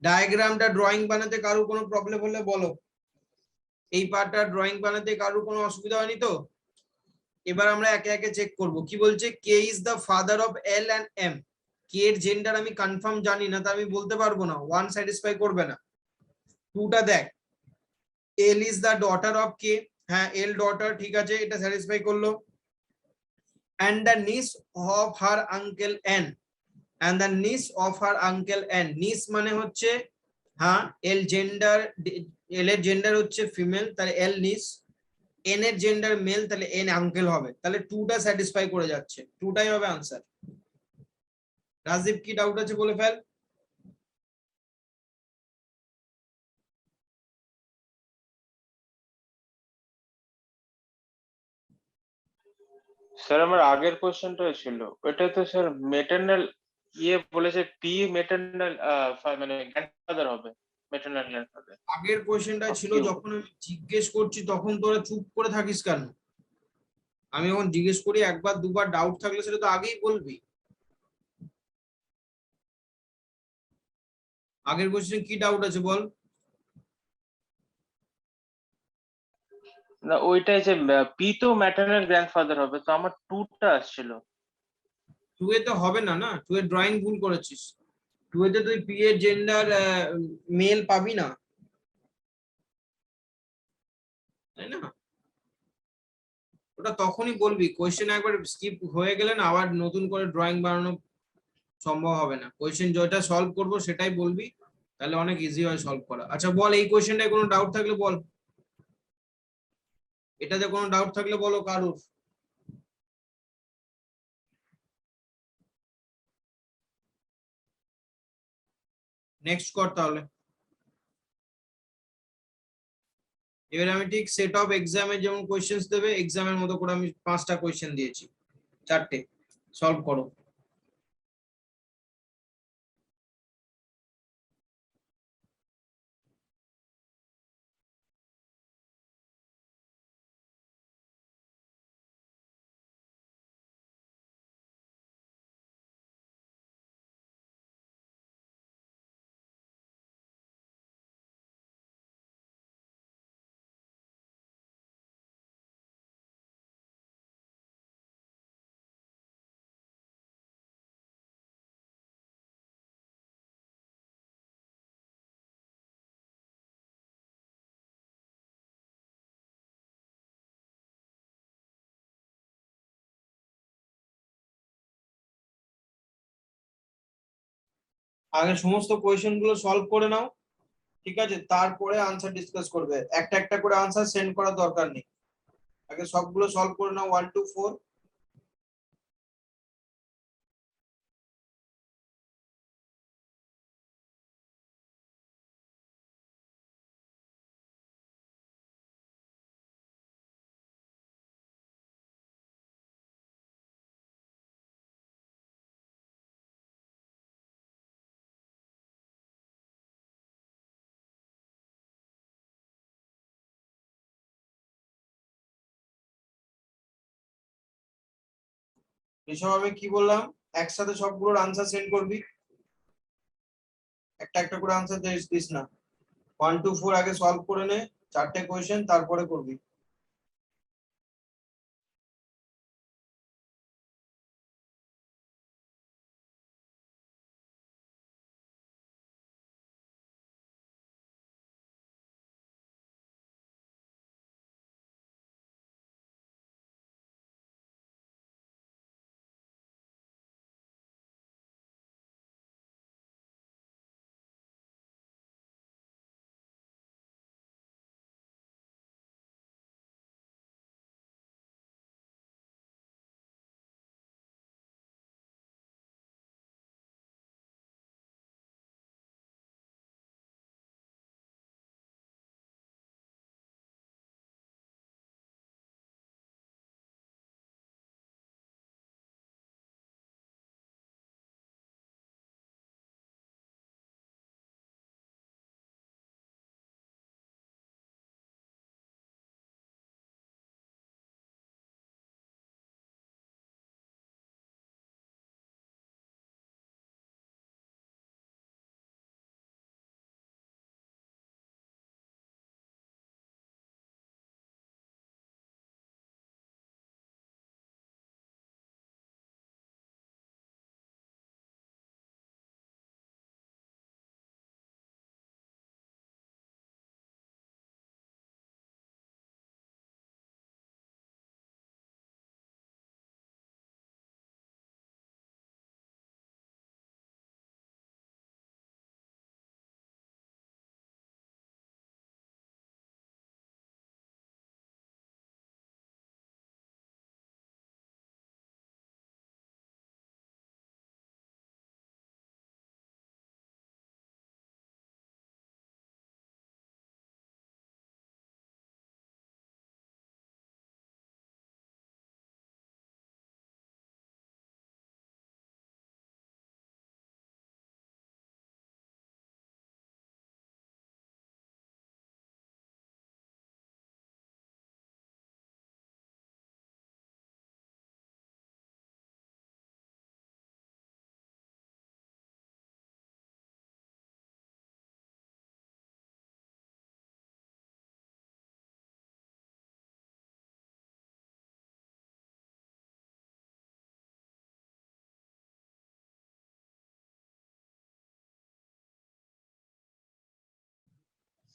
ডায়াগ্রামটা drawing বানাতে কারো কোনো problem হলে বলো, এই পার্টটা ড্রয়িং বানাতে কারো কোনো অসুবিধা হয়নি তো? এবার আমরা একে একে চেক করব। কি বলছে, K is the father of L and M. K এর জেন্ডার আমি কনফার্ম জানি না, তা আমি বলতে পারবো না, ওয়ান স্যাটিসফাই করবে না। টুটা দেখ, L is the daughter of K, হ্যাঁ এল ডটার, ঠিক আছে এটা স্যাটিসফাই করলো। and the niece of her uncle n, and the niece of her uncle n, niece মানে হচ্ছে হ্যাঁ এল জেন্ডার, এল এর জেন্ডার হচ্ছে ফিমেল, তাহলে এল নিস, এন এর জেন্ডার মেল, তাহলে এন আঙ্কেল হবে। তাহলে টুটা স্যাটিসফাই করে যাচ্ছে, টুটাই হবে আনসার। রাজদীপ কি ডাউট আছে বলে ফেল। স্যার আমার আগের কোশ্চেনটা ছিল ওটা তো স্যার মেটার্নাল বলেছে পি মেটার্নাল মানে গ্র্যান্ডফাদার হবে, মেটার্নাল গ্র্যান্ডফাদার আগের কোশ্চেনটা অফ ছিল, কিউ। যখন আমি জিজ্ঞেস করছি তখন তোরা চুপ করে থাকিস কেন? আমি যখন জিজ্ঞেস করি একবার দুবার ডাউট থাকলে সেটা তো আগেই বলবি। আগের কোশ্চেনে কি ডাউট আছে বল। না ওইটাই যে পি তো ম্যাটার্নাল গ্র্যান্ডফাদার হবে, তো আমার টুটা আসছিল। টু এ তো হবে না, না টু এর ড্রয়িং ভুল করেছিস। টু এতে তুই পি এর জেন্ডার মেল পাবি না, তাই না? ওটা তখনই বলবি, কোয়েশ্চেন একবার স্কিপ হয়ে গেলে না আবার নতুন করে ড্রয়িং বানানো সম্ভব হবে না। কোয়েশ্চেন যেটা সলভ করবো সেটাই বলবি, তাহলে অনেক ইজি হয় সলভ করা। আচ্ছা বল, এই কোয়েশ্চেনটায় কোনো ডাউট থাকলে বল, এটাতে কোনো ডাউট থাকলে বলো কারুর। নেক্সট কর তাহলে। এবারে আমি ঠিক সেট অফ এক্সামে যেমন কোয়েশ্চেন্স দেবে, এক্সামের মতো করে আমি 5টা কোয়েশ্চেন দিয়েছি, 4টে, সলভ করো। আগে সমস্ত কোয়েশ্চেন গুলো সলভ করে নাও, ঠিক আছে, তারপরে আনসার ডিসকাস করবে। একটা একটা করে আনসার সেন্ড করার দরকার নেই, আগে সবগুলো সলভ করে নাও 1 to 4। এসব আমি কি বললাম, একসাথে সবগুলোর আনসার সেন্ড করবি। একটা একটা করে আনসার দিস না, 1 to 4 আগে সলভ করে নে, 4টে কোয়েশ্চেন তারপরে করবি।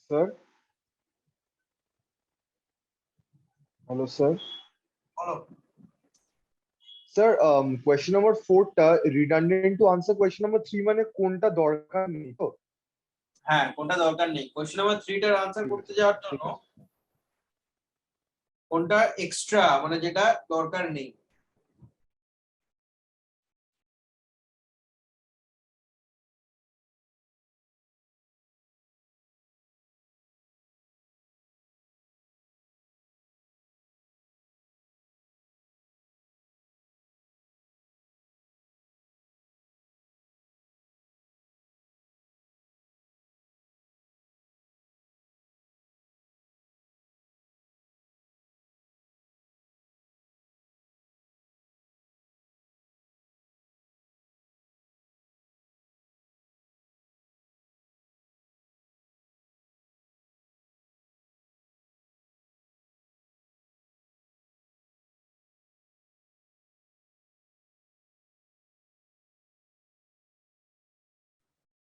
Sir, hello, sir. বলো। Sir, question number 4 টা redundant to answer question number 3 মানে কোনটা দরকার নেই তো? হ্যাঁ, কোনটা দরকার নেই, কোয়েশ্চেন নাম্বার 3 টার আনসার করতে যাওয়ার জন্য কোনটা এক্সট্রা মানে যেটা দরকার নেই।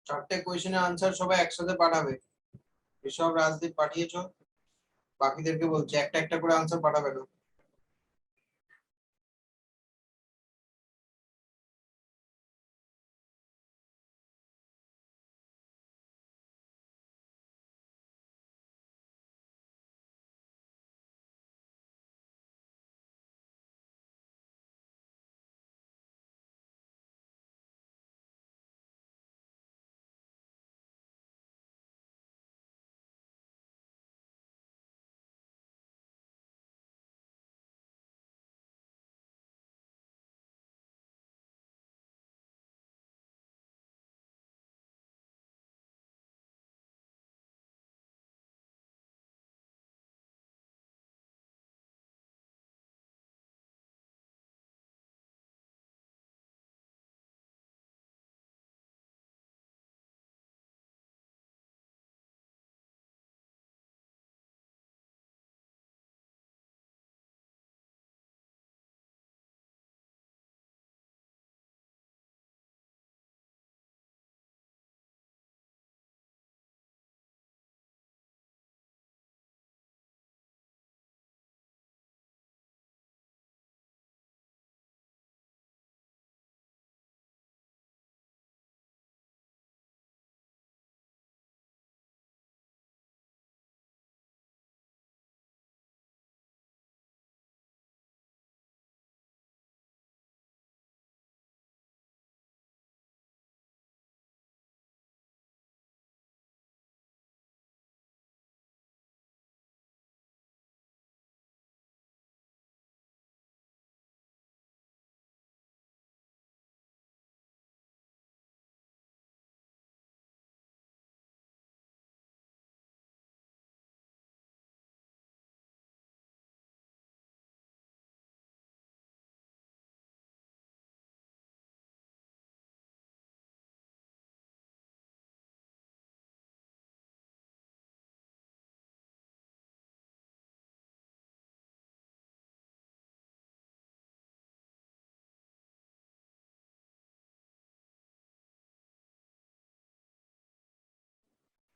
চারটে কোয়েশ্চেনের আনসার সবাই একসাথে পাঠাবে, এসব রাজদীপ পাঠিয়েছো, বাকিদেরকে বলছি একটা একটা করে আনসার পাঠাবে না।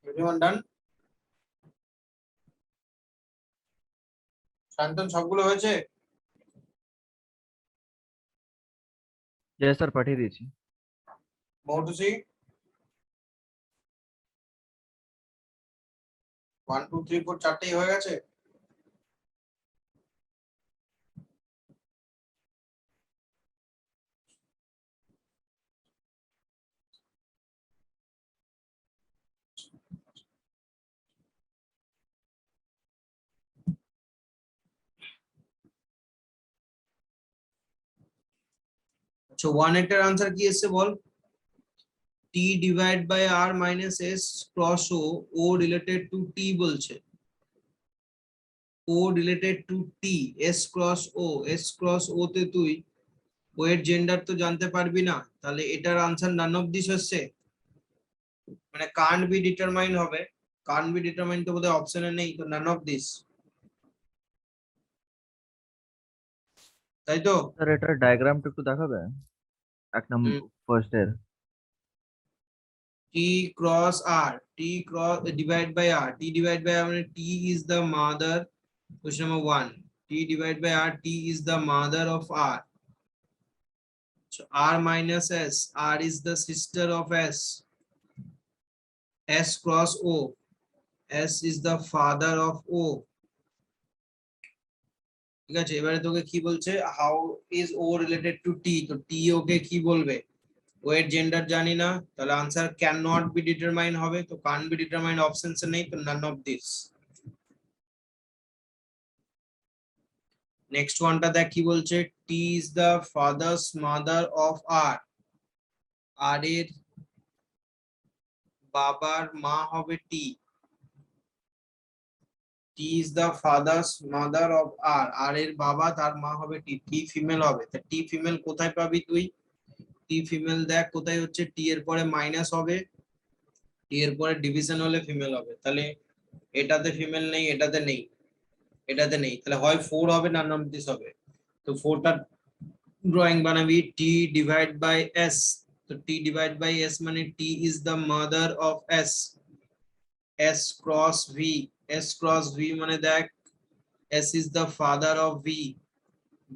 এভরিওয়ান ডান? শান্তন সবগুলো হয়েছে? জয় স্যার পাঠিয়ে দিয়েছি। মৌটুসি 1 2 3 4 চারটেই হয়ে গেছে। আচ্ছা 1 এটার আনসার কি এসেছে বল? t divide by r minus s cross o related to t বলছে। o related to t, s cross o তে তুই ও এর জেন্ডার তো জানতে পারবি না, তাহলে এটার আনসার নান অফ দিস হচ্ছে, মানে কান্ট বি ডিটারমাইন হবে। কান্ট বি ডিটারমাইন তো বোধহয় অপশনে নেই, তো নান অফ দিস, তাই তো? স্যার এটার ডায়াগ্রামটা একটু দেখাবে এক নম্বর ফার্স্ট এর। t cross r, t cross divide by r, t divide by r মানে t is the mother, question number 1, t divide by r, t is the mother of r, so r minus s, r is the sister of s, s cross o, s is the father of o, ঠিক আছে? এবারে তোকে কি বলছে, how is O related to T, তো T ওকে কি বলবে? ও এর জেন্ডার জানি না, তাহলে answer can not be determine হবে, তো কান বি ডিটারমাইন অপশনস নেই, তো নান অফ দিস। নেক্সট ওয়ানটা দেখ কি বলছে, T is the father's mother of R, R এর বাবার মা হবে T, T is the father's mother of R, R এর বাবা তার মা হবে টি, টি ফিমেল হবে, তা টি ফিমেল কোথায় পাবি তুই? টি ফিমেল দেখ কোথায় হচ্ছে, টি এর পরে মাইনাস হবে, টি এর পরে ডিভিশন হলে ফিমেল হবে, তাহলে এটাতে ফিমেল নেই, এটাতে নেই, এটাতে নেই, তাহলে হয় 4 হবে না নাম দিস হবে। তো 4টা ড্রয়িং বানাবি, টি ডিভাইড বাই এস, তো টি ডিভাইড বাই এস মানে T is the mother of S, S cross V, S cross V মানে দেখ S is the father of V,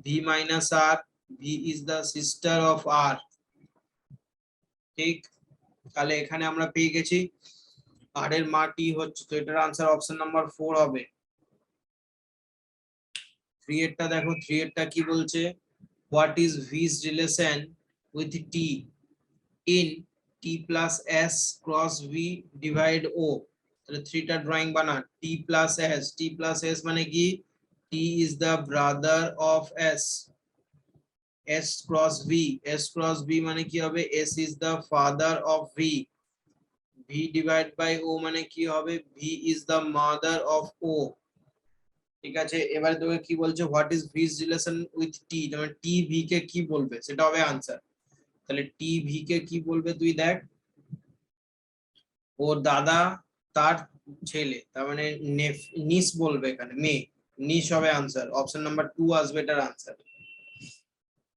V minus R, V is the sister of R, ঠিক? তাহলে এখানে আমরা পেয়ে গেছি আর এর মা টি হচ্ছে, তো এটার আনসার অপশন নাম্বার 4 হবে। 3 এরটা দেখো, 3 এরটা কি বলছে, what is v's relation with t in t plus s cross v divide o, তাহলে 3টা ড্রয়িং বানা, t plus s মানে কি, t is the brother of s, s cross v মানে কি হবে, s is the father of v, v divide by o মানে কি হবে, v is the mother of o, ঠিক আছে? এবারে তোকে কি বলছে, হোয়াট ইজ ভি's রিলেশন উইথ টি, মানে টি ভি কে কি বলবে সেটা হবে আনসার। তাহলে টি ভি কে কি বলবে তুই দেখ, ওর দাদা তার ছেলে, তার মানে নিস বলবে, এখানে মেয়ে, নিস হবে আনসার, অপশন নাম্বার 2 আসবে এটার আনসার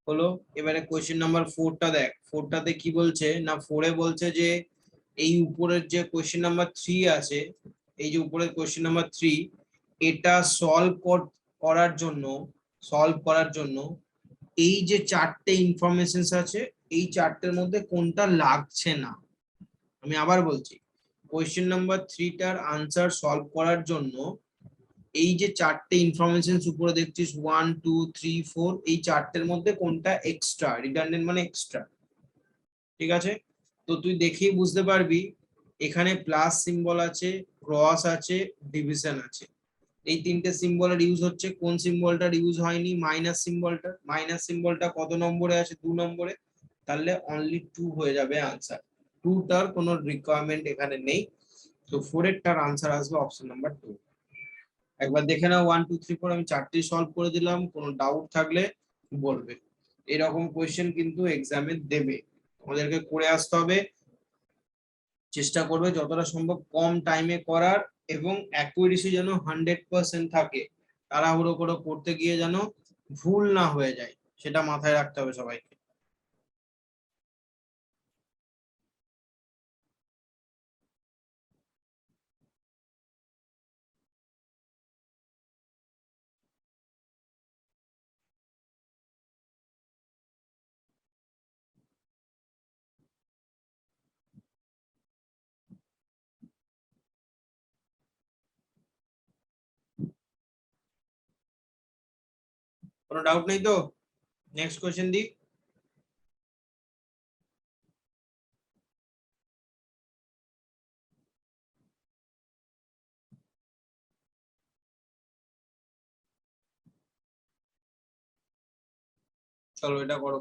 হলো। এবারে কোশ্চেন নাম্বার 4টা দেখ, 4টাতে কি বলছে না, 4 এ বলছে যে এই উপরের যে কোশ্চেন নাম্বার 3 আছে, এই যে উপরের কোশ্চেন নাম্বার 3, এটা সলভ করার জন্য এই যে 4টে ইনফরমেশনস আছে, এই 4টের মধ্যে কোনটা লাগছে না। আমি আবার বলছি, কোশ্চেন নাম্বার 3টার আনসার সলভ করার জন্য এই যে 4টে ইনফরমেশনস উপরে দেখছিস 1 2 3 4, এই 4টের মধ্যে কোনটা এক্সট্রা, রিডান্ডেন্ট মানে এক্সট্রা, ঠিক আছে? তো তুই দেখেই বুঝতে পারবি, এখানে প্লাস সিম্বল আছে, ক্রস আছে, ডিভিশন আছে, এই 3টে সিম্বলের ইউজ হচ্ছে, কোন সিম্বলটার ইউজ হয়নি, মাইনাস সিম্বলটা কত নম্বরে আছে, 2 নম্বরে, তাহলে অনলি 2 হয়ে যাবে আনসার, 2টার কোনো রিকোয়ারমেন্ট এখানে নেই, তো 4 এরটার আনসার আসবে অপশন নাম্বার 2। একবার দেখে নাও 1 2 3 4 আমি 4টেই সলভ করে দিলাম, কোনো ডাউট থাকলে বলবে। এরকম কোশ্চেন কিন্তু এক্সামে দেবে, আমাদেরকে করে আসতে হবে, চেষ্টা করবে যতটা সম্ভব কম টাইমে করার, এবং অ্যাকুরেসি যেন 100% থাকে, তাড়াহুড়ো করে করতে গিয়ে যেন ভুল না হয়ে যায়, সেটা মাথায় রাখতে হবে সবাইকে। কোনো ডাউট নেই তো? নেক্সট কোশ্চেন দি। চলো এটা করো।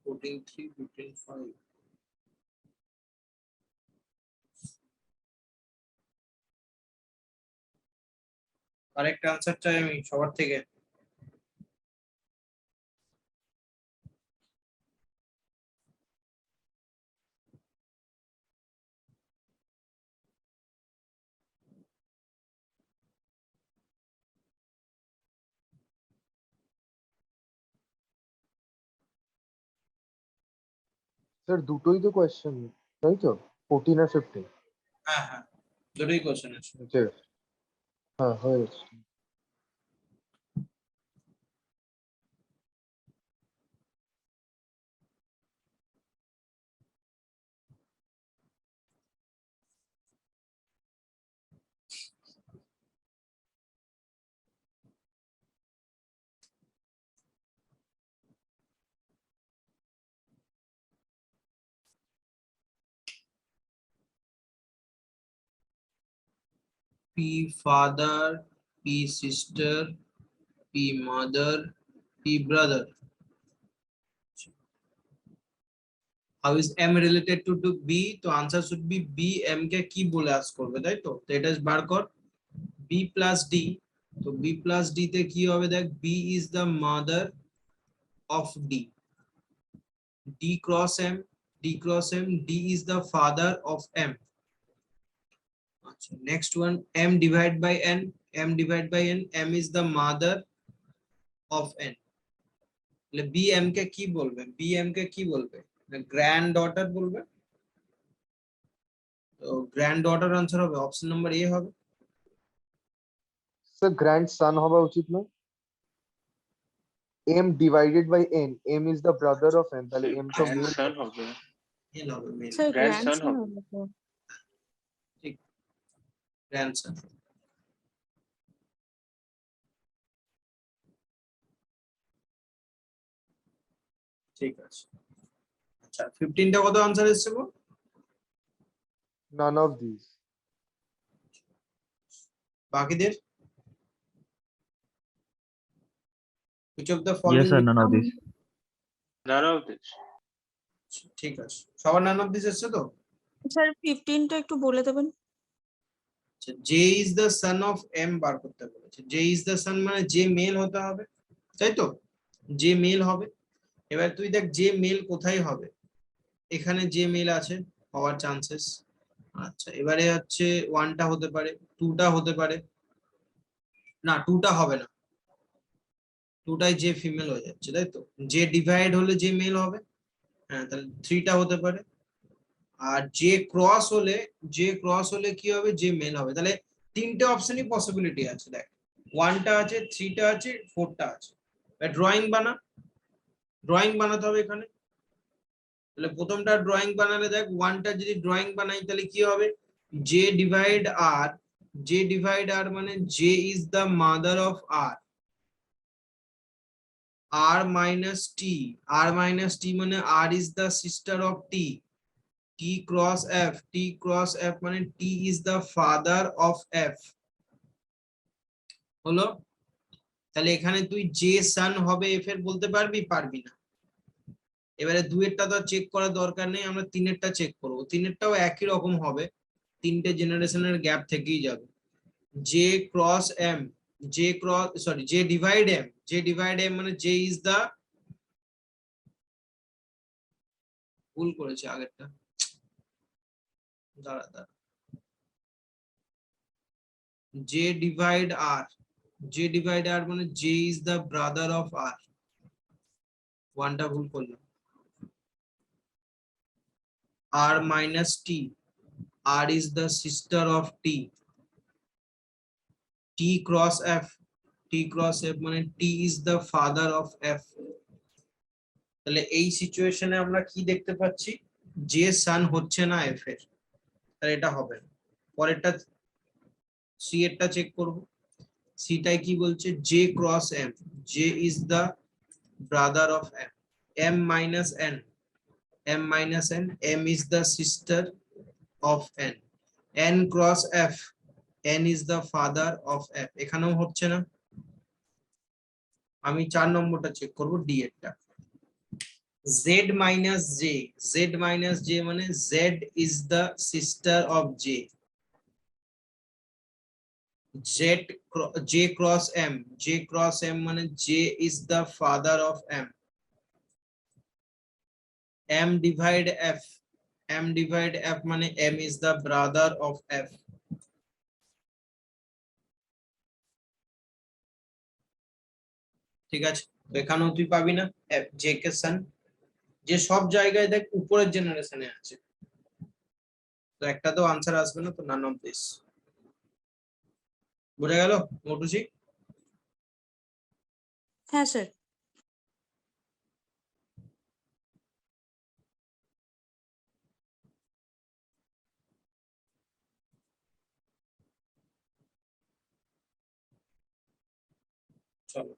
Putting 3 between 5. কারেক্ট আনসার চাই আমি সবার থেকে। স্যার দুটোই তো কোয়েশ্চেন, তাই তো? 14 আর 15। হ্যাঁ হ্যাঁ, দুটোই কোশ্চেন আছে। ঠিক আছে, হ্যাঁ হয়ে গেছে। P father, P sister, P mother, P brother. How is M related to B? তো answer should be B M কে কি বলে আস করবে, তাই তো? তো এটা বার কর B plus D। তো B plus D তে কি হবে দেখ, B is the mother of D। D cross M, D cross M, D is the father of M। আচ্ছা, next one, M divide by N, M divide by N, M is the mother of N। তাহলে B M কে কি বলবে? B M কে কি বলবে? Grand daughter বলবে। তো granddaughter answer হবে option number A হবে। স্যার গ্র্যান্ড সান হওয়া উচিত না? M divided by N, M is the brother of N, তাহলে M তো মেল। গ্র্যান্ডসন হবে, মেল হবে, মেল। স্যার গ্র্যান্ডসন গ্র্যান্ডসন হবে। হবে স্যার। ঠিক, গ্র্যান্ডসন। ঠিক আছে। আচ্ছা, 15টা কত আনসার এসেছে গো? None of this. বাকিদের which of the Yes, following sir, none of these. Naan of this. ঠিক আছে, সবার নান অফ দিস এসেছে তো? স্যার 15টা একটু বলে দেবেন। আচ্ছা, J is the son of M বার করতে বলেছে। জে ইজ দ্য সান মানে যে মেল হতে হবে, তাই তো? যে মেল হবে। এবার তুই দেখ যে মেল কোথায় হবে, এখানে যে মেল আছে হওয়ার চান্সেস। আচ্ছা, এবারে হচ্ছে 1টা হতে পারে, 2টা হতে পারে, না 2টা হবে না, 2টাই যে ফিমেল হয়ে যাচ্ছে, তাই তো? যে ডিভাইড হলে যে মেল হবে, হ্যাঁ তাহলে 3টা হতে পারে। আর যে ক্রস হলে, যে ক্রস হলে কি হবে, যে মেল হবে। তাহলে 3টে অপশনই পসিবিলিটি আছে দেখ, 1টা আছে, 3টা আছে, 4টা আছে। ড্রয়িং বানা, ড্রয়িং বানাতে হবে এখানে। তাহলে প্রথমটা ড্রয়িং বানালে দেখ, 1টা যদি ড্রয়িং বানাই তাহলে কি হবে, J divide R, J divide R মানে J is the mother of R, R minus T, R minus T মানে R is the sister of T, T cross F, T cross F মানে T is the father of F. হলো? তাহলে এখানে তুই যে সান হবে F এর বলতে পারবি? পারবি না। এবারে 2এরটা তো চেক করার দরকার নেই, আমরা 3এরটা চেক করবো। 3এরটাও একই রকম হবে, 3টে জেনারেশনের গ্যাপ থেকেই যাবে। J cross M, J cross sorry J divide M, J divide M মানে জে ইজ দা, ভুল করেছে আগেরটা, দাঁড়া দাঁড়া, J divide R, J divide R মানে J is the brother of R, 1টা ভুল করলাম। R minus T, R is the sister of T, T cross F, T cross F মানে T is the father of F. তাহলে এই সিচুয়েশনে আমরা কি দেখতে পাচ্ছি, যে সান হচ্ছে না এফ এর, তাহলে এটা হবে না। পরেরটা সি এরটা চেক করব, সিটাই কি বলছে, J cross M, J is the brother of M, M minus N, M minus N, M is the sister of N, N cross F, N is the father of F. এখানেও হচ্ছে না। আমি 4 নম্বরটা check করব, D এরটা, z minus j, z minus j মানে z is the sister of j, z j cross m, j cross m মানে j is the father of m, m divide f, m divide f মানে m is the brother of f। ঠিক আছে, তো এখানেও তুই পাবি না f, j কে son, যে সব জায়গায় দেখ উপরের জেনারেশনে আছে, তো একটা তো আনসার আসবে না, তো নান অফ দিস। বোঝা গেল মোটুজি? হ্যাঁ স্যার। চলো।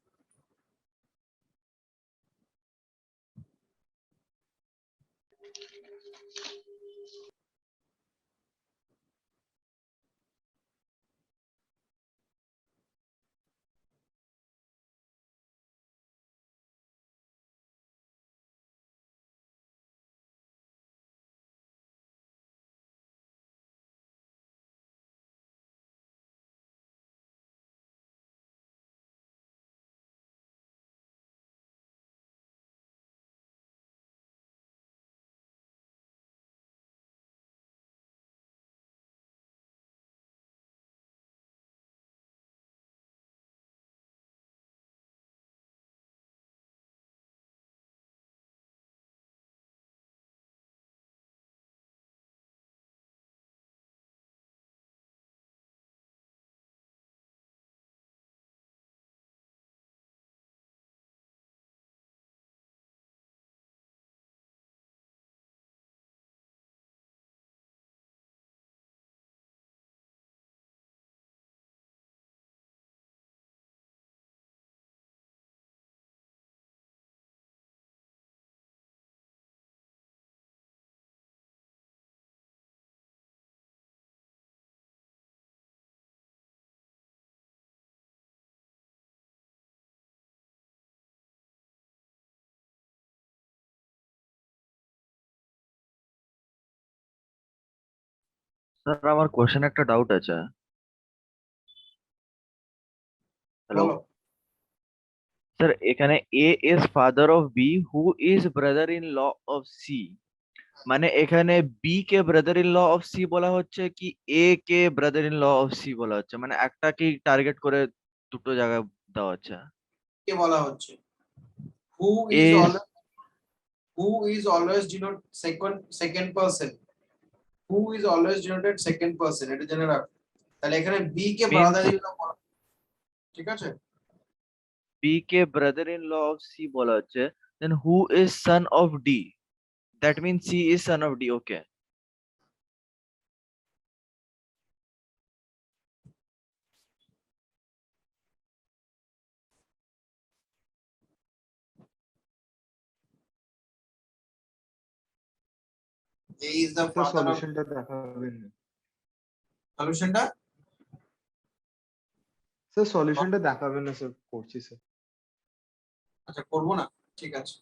স্যার আমার কোশ্চেন একটা ডাউট আছে। হ্যালো বলো। স্যার, এখানে A is father of B who is brother in law of C, মানে এখানে বি কে brother in law of C বলা হচ্ছে কি এ কে brother in law of C বলা হচ্ছে, মানে একটা কি টার্গেট করে দুটো জায়গায় দেওয়া হচ্ছে? কে বলা হচ্ছে? Who A is always, who is always denote second person, who is always denoted second person, এটা জেনে রাখ। তাহলে এখানে বি কে মিন্স ব্রাদার ইন ল বলা, ঠিক আছে? বি কে brother in law of C বলা হচ্ছে, then who is son of D, that means C is son of D. Okay. A is the sir father of, সলিউশনটা দেখাবেন না? সলিউশনটা স্যার সলিউশনটা দেখাবেন না স্যার, করছি স্যার। আচ্ছা করবো না, ঠিক আছে।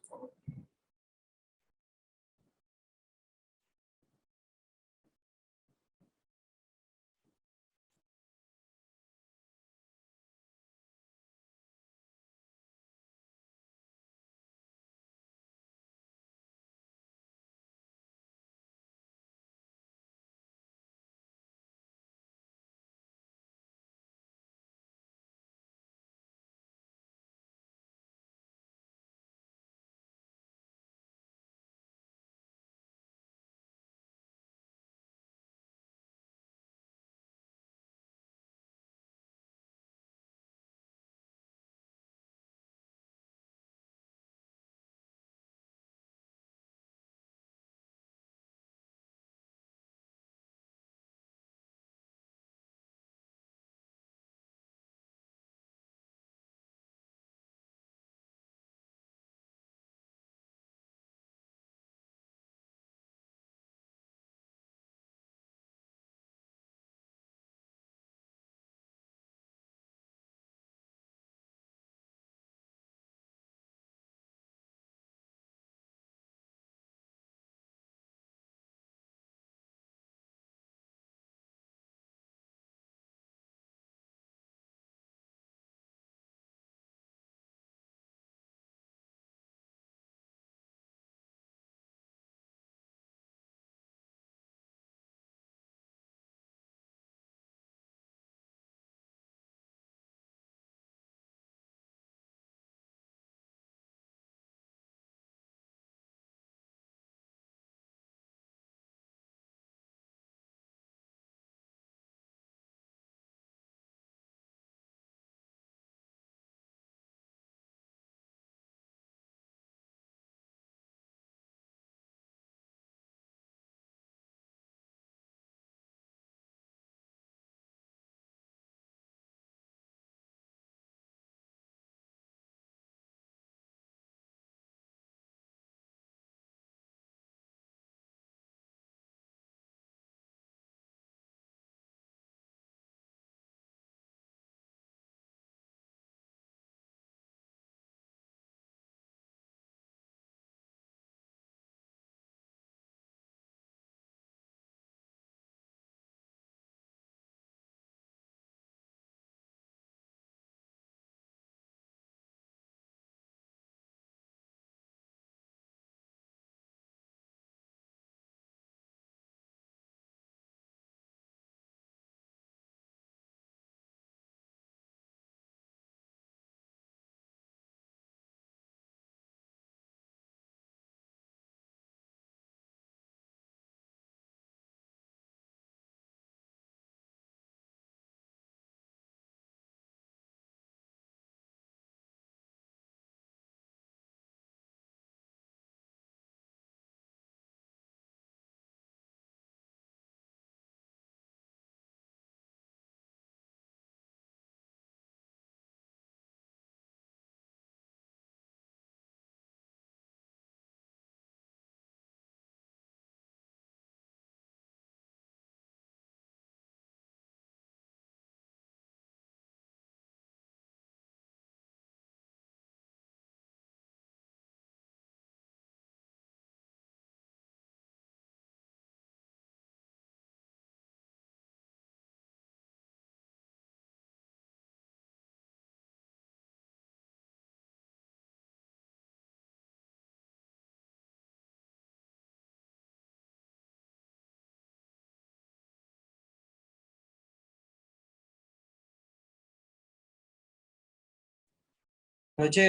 হয়েছে?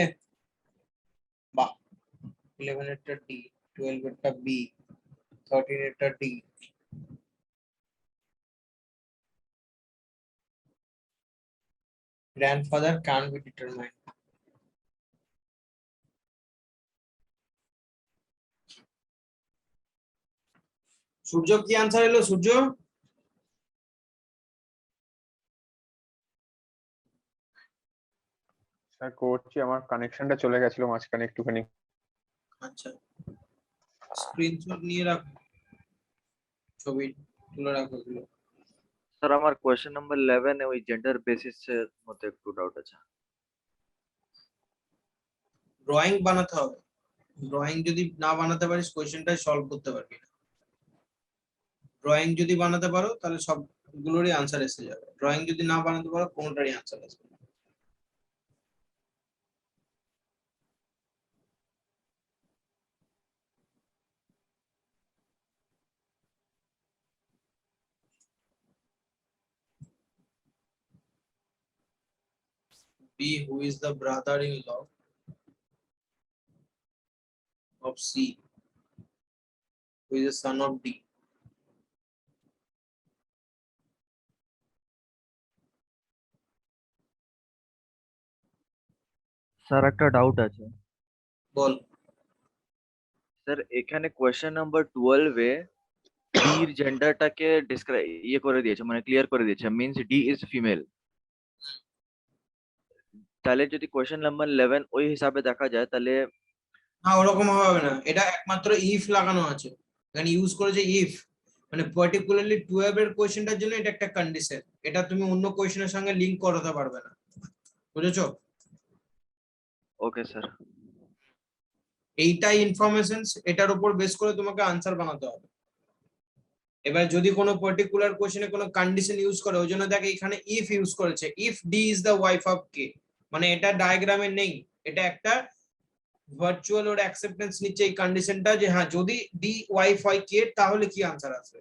বাহ, 11 এরটা ডি, 12 এরটা বি, 13 এরটা D. Grandfather can be determined. Surya কি আনসার এলো সূর্য? স্যার করছি, আমার কানেকশনটা চলে গেছিল মাঝখানে একটুখানি। আচ্ছা, স্ক্রিনশট নিয়ে রাখো, ছবি তুলে রাখো এগুলো। স্যার আমার কোয়েশ্চেন নাম্বার 11 এ ওই জেন্ডার বেসিস এর মধ্যে একটু ডাউট আছে। ড্রয়িং বানাতে হবে, ড্রয়িং যদি না বানাতে পারিস কোয়েশ্চেনটাই সলভ করতে পারবি না। ড্রয়িং যদি বানাতে পারো তাহলে সবগুলোরই আনসার এসে যাবে, ড্রয়িং যদি না বানাতে পারো কোনোটারই আনসার আসবে না। B, who is the brother-in-law of C, who is the son of D? Sir একটা ডাউট আছে বল। স্যার, এখানে কোয়েশ্চেন নাম্বার 12 এ ডি এর জেন্ডারটাকে ইয়ে করে দিয়েছে, মানে ক্লিয়ার করে দিয়েছে, মিন্স ডি ইজ ফিমেল। তাহলে যদি কোয়েশ্চেন নাম্বার 11 ওই হিসাবে দেখা যায় তাহলে না, ওরকম হবে না, এটা একমাত্র ইফ লাগানো আছে, এখানে ইউজ করেছে ইফ, মানে পার্টিকুলারলি 12 এর কোয়েশ্চেনটার জন্য এটা একটা কন্ডিশন, এটা তুমি অন্য কোয়েশ্চেনের সঙ্গে লিংক করাতে পারবে না, বুঝেছো? Okay sir. এইটাই ইনফরমেশন, এটার উপর বেস করে তোমাকে আনসার বানাতে হবে। এবার যদি কোনো পার্টিকুলার কোশ্চেনে কোনো কন্ডিশন ইউজ করে, ওই জন্য দেখে এখানে ইফ ইউজ করেছে, if D is the wife of K, মানে এটা ডায়াগ্রামে নেই, এটা একটা ভার্চুয়াল ওর অ্যাকসেপ্টেন্স নিচ্ছে এই কন্ডিশনটা যে হ্যাঁ যদি ডি ওয়াইফ হয় কে তাহলে কি আনসার আসবে।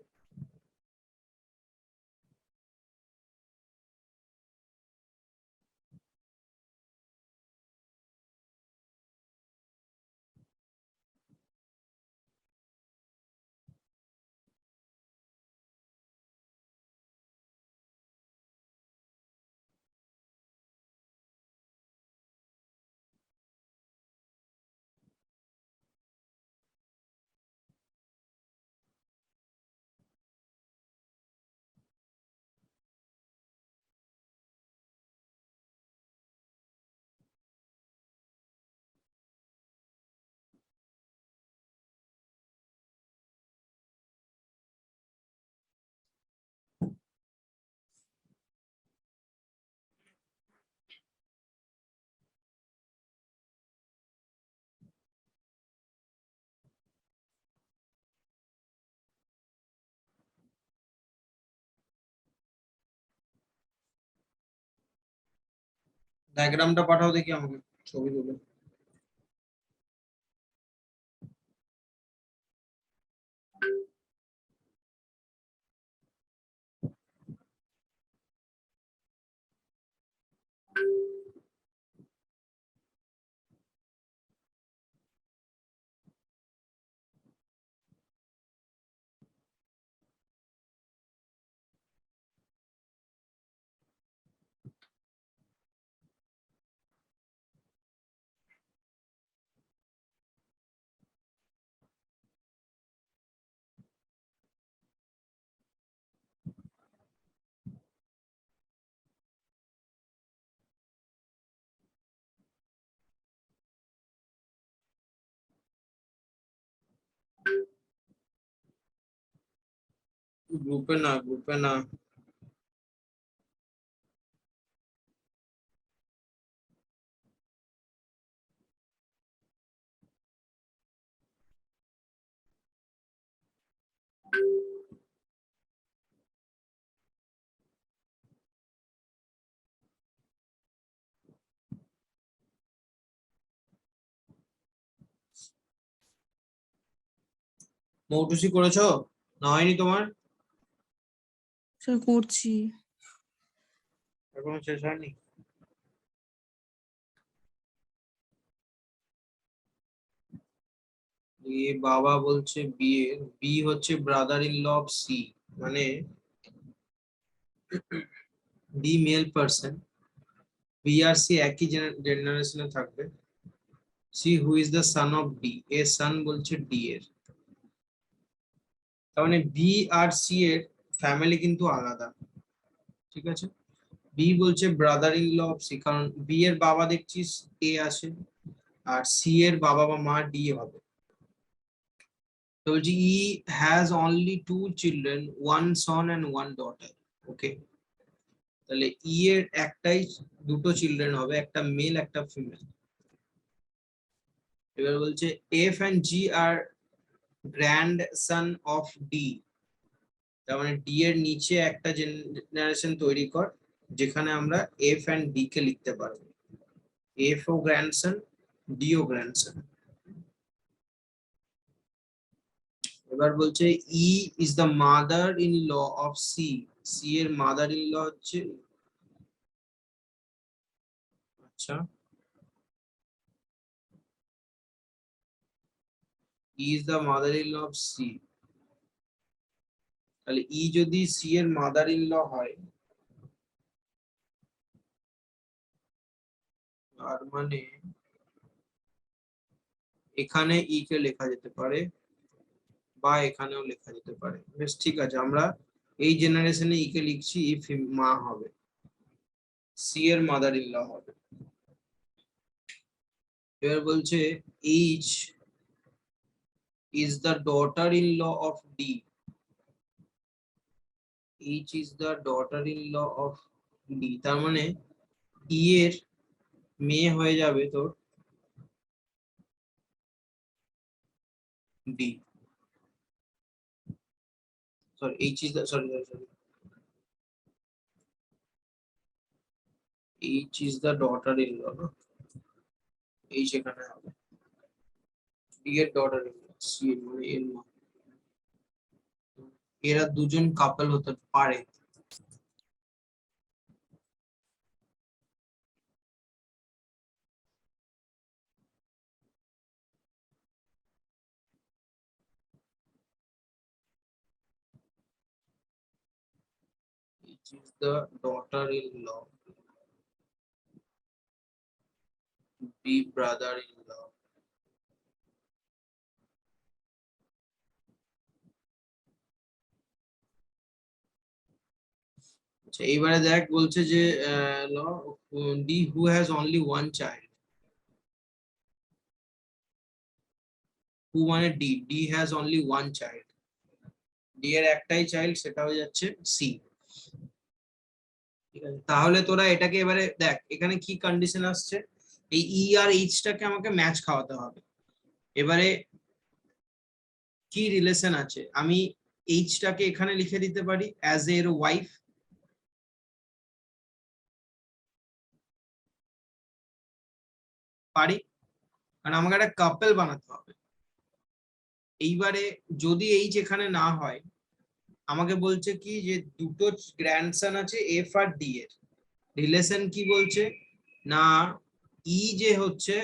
ডায়াগ্রামটা পাঠাও দেখি আমাকে, ছবি তুলে। গ্রুপে না, গ্রুপে না। মৌটুসি করেছো না হয়নি তোমার? স্যার করছি। এখনো শেষ হয়নি? এ বাবা বলছে বি এর, বি হচ্ছে brother in law of C, মানে বি মেল পার্সন, বি আর সি একই জেনারেশনে থাকবে। C who is the son of D, A son বলছে ডি এর, তার মানে বি আর সি এর ফ্যামিলি কিন্তু আলাদা, ঠিক আছে। বি বলছে brother in law of C, কারণ বি এর বাবা দেখছিস এ আছে, আর সি এর বাবা বা মা ডি হবে। তো বলছি E has only 2 children, 1 son and 1 daughter. Okay, তাহলে ই এর একটাই দুটো চিলড্রেন হবে, একটা মেল একটা ফিমেল। এবার বলছে F and G are grandson of D, তার মানে ডি এর নিচে একটা জেনারেশন তৈরি কর যেখানে আমরা এফ এন্ড ডি কে লিখতে পারবো, এফ ও গ্র্যান্ডসন, ডি ও গ্র্যান্ডসন। এবার বলছে E is the mother in law of C, C এর মাদার ইন ল হচ্ছে, আচ্ছা E is the mother in law of C, তাহলে ই যদি সি এর মাদার ইন ল হয়, তার মানে এখানে ই কে লেখা যেতে পারে বা এখানেও লেখা যেতে পারে, বেশ ঠিক আছে, আমরা এই জেনারেশনে ই কে লিখছি, ই মা হবে, সি এর মাদার ইন ল হবে। এবার বলছে H is the daughter in law of D, H is the daughter in law of D, তার মানে ই এর মেয়ে হয়ে যাবে তোর D, sorry H is the, sorry sorry sorry, H is the daughter in law, না H এখানে হবে, ডি এর ডটার ইন ল, সি এর মানে এর মা, এরা দুজন কাপল হতে পারে। Which is the daughter-in-law, be brother-in-law. আচ্ছা এইবারে দেখ বলছে যে D who has only one child, who মানে D, D has only one child, D এর একটাই চাইল্ড, সেটা হয়ে যাচ্ছে সি, ঠিক আছে। তাহলে তোরা এটাকে এবারে দেখ এখানে কি কন্ডিশন আসছে, এই ই আর এইচ টাকে আমাকে ম্যাচ খাওয়াতে হবে। এবারে কি রিলেশন আছে, আমি এইচ টাকে এখানে লিখে দিতে পারি অ্যাজ এর ওয়াইফ, পারি, কারণ আমাকে একটা কাপল বানাতে হবে। এইবারে যদি এইচ এখানে না হয়, আমাকে বলছে কি যে দুটো গ্র্যান্ডসন আছে এফ আর ডি এর, রিলেশন কি বলছে না, ই যে হচ্ছে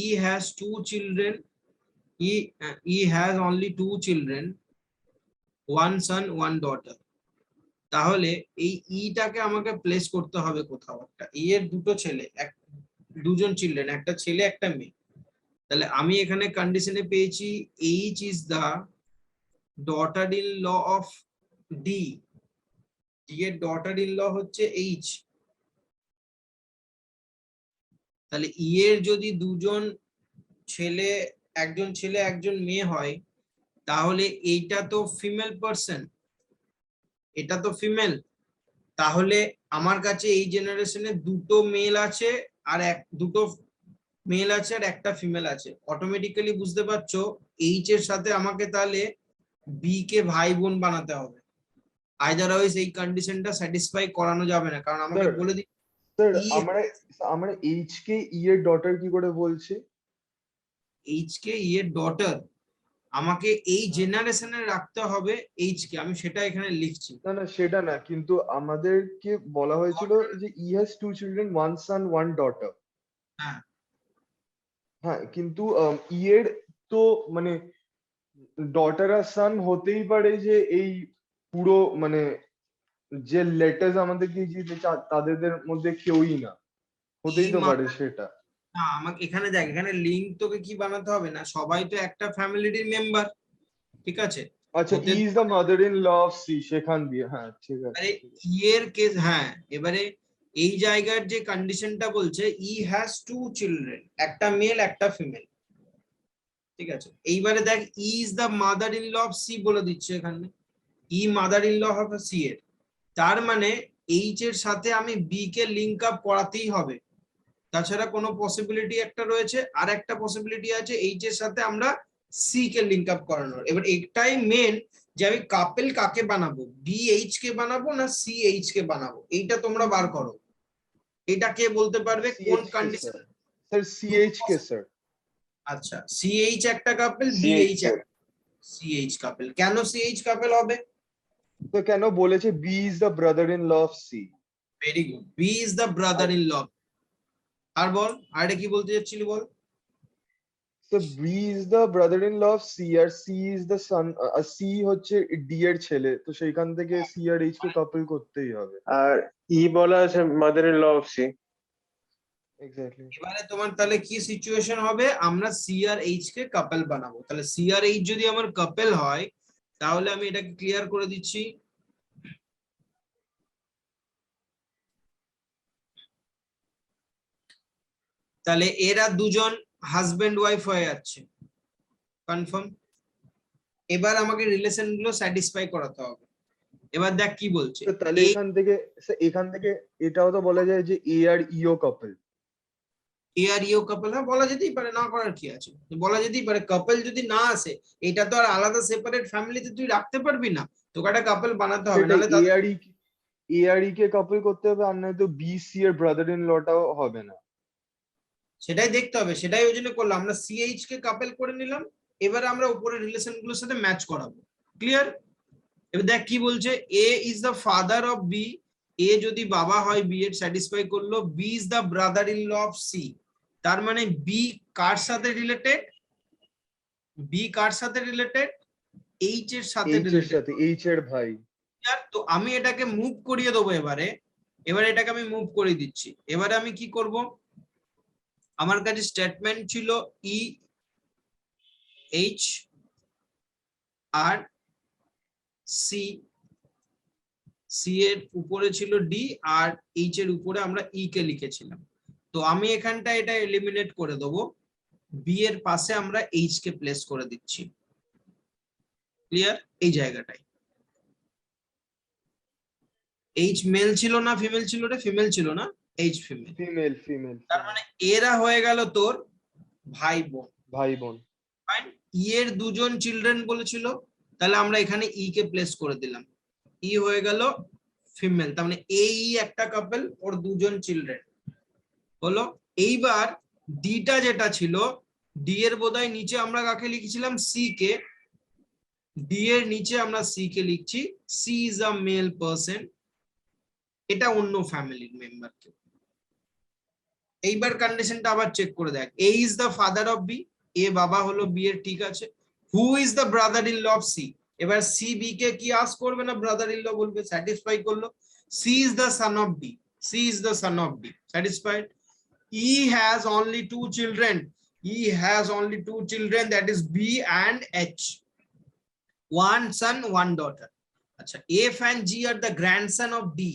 E has 2 children, E has only 2 children, 1 son 1 daughter. তাহলে এই ইটাকে আমাকে প্লেস করতে হবে কোথাও একটা, ই এর দুটো ছেলে, দুজন চিলড্রেন, একটা ছেলে একটা মেয়ে, তাহলে আমি এখানে কন্ডিশনে পেয়েছি H is the daughter in law of D, D এর ডটার ইন ল হচ্ছে এইচ, তাহলে ই এর যদি দুজন ছেলে, একজন ছেলে একজন মেয়ে হয়, তাহলে এইটা তো ফিমেল পার্সন, এটা তো ফিমেল, তাহলে আমার কাছে এই জেনারেশনে দুটো মেল আছে আর দুটো মেল আছে আর একটা ফিমেল আছে, অটোমেটিক্যালি বুঝতে পারছো এইচ এর সাথে আমাকে তাহলে বি কে ভাই বোন বানাতে হবে, আইদারওয়াইজ এই কন্ডিশনটা স্যাটিসফাই করানো যাবে না, কারণ আমাকে Sir, বলে দিই স্যার ই আমরা এইচ কে ই এর ডটার কি করে বলছি? এইচ কে ই এর ডটার, আমাকে এই জেনারেশনে রাখতে হবে এইচ কে, আমি সেটা এখানে লিখছি। না না সেটা না, কিন্তু আমাদেরকে বলা হয়েছিল যে ই হ্যাজ 2 চিলড্রেন, 1 son 1 daughter। হ্যাঁ হ্যাঁ, কিন্তু ই এর তো মানে ডটার আর সান হতেই পারে যে এই পুরো মানে যে লেটার্স আমাদের দিয়েছে তাদের মধ্যে কেউই না, হতেই তো পারে সেটা। না, আমাকে এখানে দেখ, এখানে লিঙ্ক তোকে কি বানাতে হবে না, সবাই তো একটা ফ্যামিলির মেম্বার, ঠিক আছে? আচ্ছা, হতে E is the mother in law of C, সেখান দিয়ে, হ্যাঁ ঠিক আছে। আরে ই এর কেস, হ্যাঁ, এবারে এই জায়গার যে কন্ডিশনটা বলছে ই হ্যাজ 2 চিলড্রেন, একটা মেল একটা ফিমেল, ঠিক আছে? এইবারে দেখ E is the mother in law of C বলে দিচ্ছে এখানে, E mother in law of C এর, তার মানে এইচ এর সাথে আমি বি কে লিংক আপ করাতেই হবে, তাছাড়া কোনো পসিবিলিটি একটা রয়েছে, আর একটা পসিবিলিটি আছে এইচ এর সাথে আমরা সি কে লিংক আপ করানোর। এবার একটাই মেন যে আমি কাপেল কাকে বানাবো, বি এইচ কে বানাবো না সি এইচ কে বানাবো, এইটা তোমরা বার করো। এটা কে বলতে পারবে কোন কন্ডিশন? স্যার সিএইচ কে স্যার। আচ্ছা, সি এইচ একটা couple, B H C H couple. কেন সি এইচ কাপেল হবে? তো কেন বলেছে B is the brother in law of C. Very good, B is the brother in law. আর বল, আর কি বলতে যাচ্ছিলি বল? তো B is the brother in law of C আর C is the son, C হচ্ছে ডি এর ছেলে, তো সেইখান থেকে সি আর এইচ কে কাপল করতেই হবে। আর ই বলা আছে mother in law of C. Exactly. এবারে তোমার তাহলে কি সিচুয়েশন হবে, আমরা সি আর এইচ কে কাপল বানাবো। তাহলে সি আর এইচ যদি আমার কাপল হয়, তাহলে আমি এটাকে ক্লিয়ার করে দিচ্ছি। তাহলে এরা দুজন হাজবেন্ড ওয়াইফ হয়ে যাচ্ছে, কনফার্ম। এবার আমাকে রিলেশন গুলো স্যাটিসফাই করাতে হবে। এবার দেখ কি বলছে, তো তাহলে এখান থেকে এটাও তো বলা যায় যে এ আর ইও কাপল। এ আর ইও কাপল, হ্যাঁ বলা যেতেই পারে, না করার কি আছে, বলা যেতেই পারে। কাপল যদি না আসে, এটা তো আর আলাদা সেপারেট ফ্যামিলিতে তুই রাখতে পারবি না, তোকে একটা কাপল বানাতে হবে, সেটা নাহলে তাদের এ আর ই কে কাপল করতে হবে, আর নয়তো বি সি এর ব্রাদার ইন লটাও হবে না। সেটাই দেখতে হবে, সেটাই ওই জন্য করলাম, আমরা সিএইচ কে কাপেল করে নিলাম। এবার আমরা উপরের রিলেশন গুলোর সাথে ম্যাচ করাবো, ক্লিয়ার? এবার দেখ কি বলছে, A is the father of B, A যদি বাবা হয় বি এর, স্যাটিসফাই করলো। B is the brother in law of C, তার মানে বি কার সাথে রিলেটেড, বি কার সাথে রিলেটেড, এইচ এর সাথে এইচ এর রিলেটেড। সাথে, এইচ এর ভাই। তো আমি এটাকে মুভ করিয়ে দেবো এবারে, এবারে এটাকে আমি মুভ করে দিচ্ছি। এবারে আমি কি করব, আমার কাছে স্টেটমেন্ট ছিল E H R C, C এর উপরে ছিল ডি, আর এইচ এর উপরে আমরা ই কে লিখেছিলাম। তো আমি এখানটা এটা এলিমিনেট করে দেবো, বি এর পাশে আমরা এইচ কে প্লেস করে দিচ্ছি, ক্লিয়ার? এই জায়গাটায় এইচ মেল ছিল না ফিমেল ছিল রে? ফিমেল ছিল না, এইচ ফিমেল। ফিমেল। তার মানে এরা হয়ে গেল তোর ভাই বোন। ভাই বোন। ফাইন, ই এর দুজন চিলড্রেন বলেছিল, তাহলে আমরা এখানে ই কে প্লেস করে দিলাম, ই হয়ে গেল ফিমেল। তার মানে এই একটা কাপল, ওর দুজন চিলড্রেন হলো। এইবার ডিটা যেটা ছিল, ডি এর বোধহয় নিচে আমরা কাকে লিখেছিলাম, সি কে, ডি এর নিচে আমরা সি কে লিখছি, C is a male person, এটা অন্য ফ্যামিলির মেম্বার কে। এইবার কন্ডিশনটা আবার চেক করে দেখ, A is the father of B, A বাবা হলো বি এর, ঠিক আছে। Who is the brother in law of C, এবার সি বি কে কি আস করবে না, ব্রাদার ইন ল বলবে, স্যাটিসফাই করলো। C is the son of B, C is the son of B, satisfied. E has only 2 children, E has only 2 children, that is B and H, 1 son 1 daughter। আচ্ছা, F and G are the grandson of D,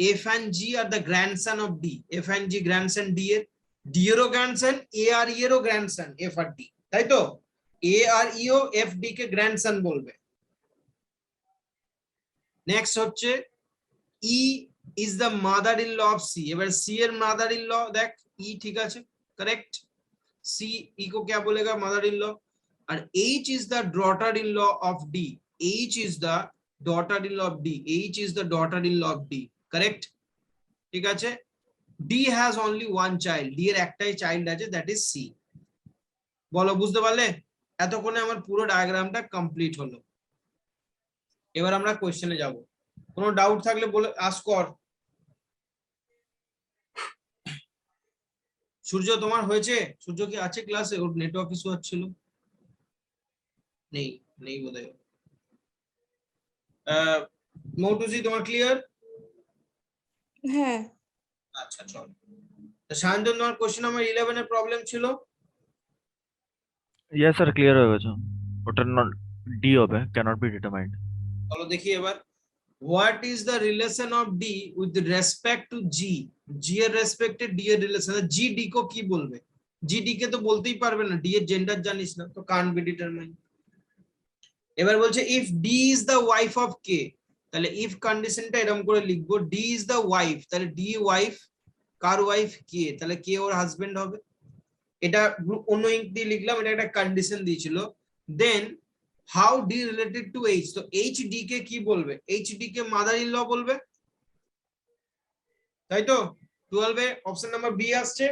F and G are the grandson of D, F and G grandson D এর, D এরও grandson, A আর E এরও grandson, F আর D, তাই তো? A আর E ও এফ ডি কে গ্র্যান্ডসন বলবে। নেক্সট হচ্ছে E is the mother in law of C, এবার সি এর মাদার ইন ল দেখ, ই, ঠিক আছে, करेक्ट। सी ई को क्या बोलेगा, मदर इन लॉ। और H is the daughter in law of D, H is the daughter in law of D, H is the daughter in law of D, correct? ঠিক আছে। D has only one child, D এর একটাই child আছে, that is C। বলো, বুঝতে পারলে? এতক্ষণে আমার পুরো ডায়াগ্রামটা কমপ্লিট হলো। এবার আমরা কোশ্চেনে যাব, কোনো ডাউট থাকলে বলে আস্ক কর। সূর্য তোমার হয়েছে? সূর্য কি আছে ক্লাসে? ওর নেটওয়ার্ক ইস্যু হচ্ছিল। নেই নেই বোধহয় মৌটুসি তোমার ক্লিয়ার? হ্যাঁ আচ্ছা চল সায়ন্তন তোমার কোশ্চেন নাম্বার 11 এর প্রবলেম ছিল। ইয়েস স্যার ক্লিয়ার হয়ে গেছে, ওটা নট ডি হবে, ক্যানট বি ডিটারমাইন্ড। চলো দেখি এবার what is the relation of D with respect to G. G এর রেসপেক্টে ডি এর রিলেশন, জি ডি কো কি বলবে? জি ডি কে তো বলতেই পারবে না, ডি এর জেন্ডার জানিস না তো কান্ট বি ডিটারমাইন্ড। এবার বলছে if D is the wife of K, তাহলে ইফ কন্ডিশনটা এরকম করে লিখবো ডি ইজ দ্য ওয়াইফ, তাহলে ডি ওয়াইফ, কার ওয়াইফ? কে, তাহলে কে ওর হাজবেন্ড হবে। এটা অন্য ইঙ্ক দিয়ে লিখলাম, এটা একটা কন্ডিশন দিয়েছিল। Then how D related to H, তো এইচ ডি কে কি বলবে? এইচ ডি কে মাদার ইন ল বলবে, তাই তো? 12 এ অপশন নাম্বার বি আসছে,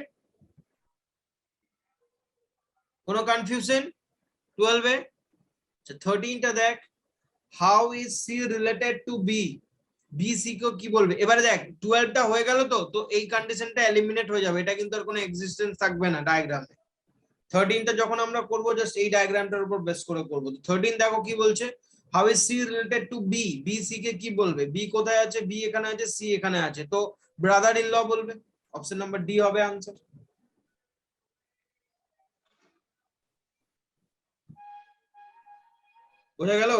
কোনো কনফিউশন? 12 এ 13 টা দেখ, how is C related to B, B C কে কি বলবে? এবারে দেখ 12 টা হয়ে গেল তো, তো এই কন্ডিশনটা এলিমিনেট হয়ে যাবে, এটা কিন্তু আর কোনো এক্সিস্টেন্স থাকবে না ডায়াগ্রামে। 13 টা যখন আমরা করব জাস্ট এই ডায়াগ্রামটার উপর বেস করে করব। 13 দেখো কি বলছে, how is C related to B, B C কে কি বলবে? বি কোথায় আছে? বি এখানে আছে, সি এখানে আছে, তো ব্রাদার ইন ল বলবে। অপশন নাম্বার ডি হবে आंसर। বোঝা গেল?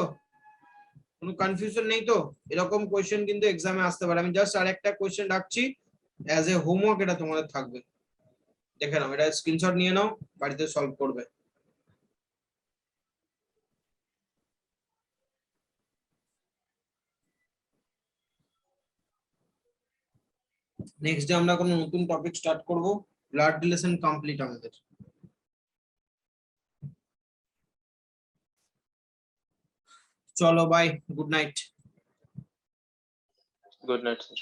কোনো কনফিউশন নেই তো? এরকম কোশ্চেন কিন্তু এক্সামে আসতে পারে। আমি জাস্ট আরেকটা কোশ্চেন রাখছি অ্যাজ এ হোমওয়ার্ক, এটা তোমাদের থাকবে, দেখে নাও, এটা স্ক্রিনশট নিয়ে নাও, বাড়িতে সলভ করবে। নেক্সট ডে আমরা কোনো নতুন টপিক স্টার্ট করব, ব্লাড রিলেশন কমপ্লিট আমাদের। চলো bye, good night. Good night sir.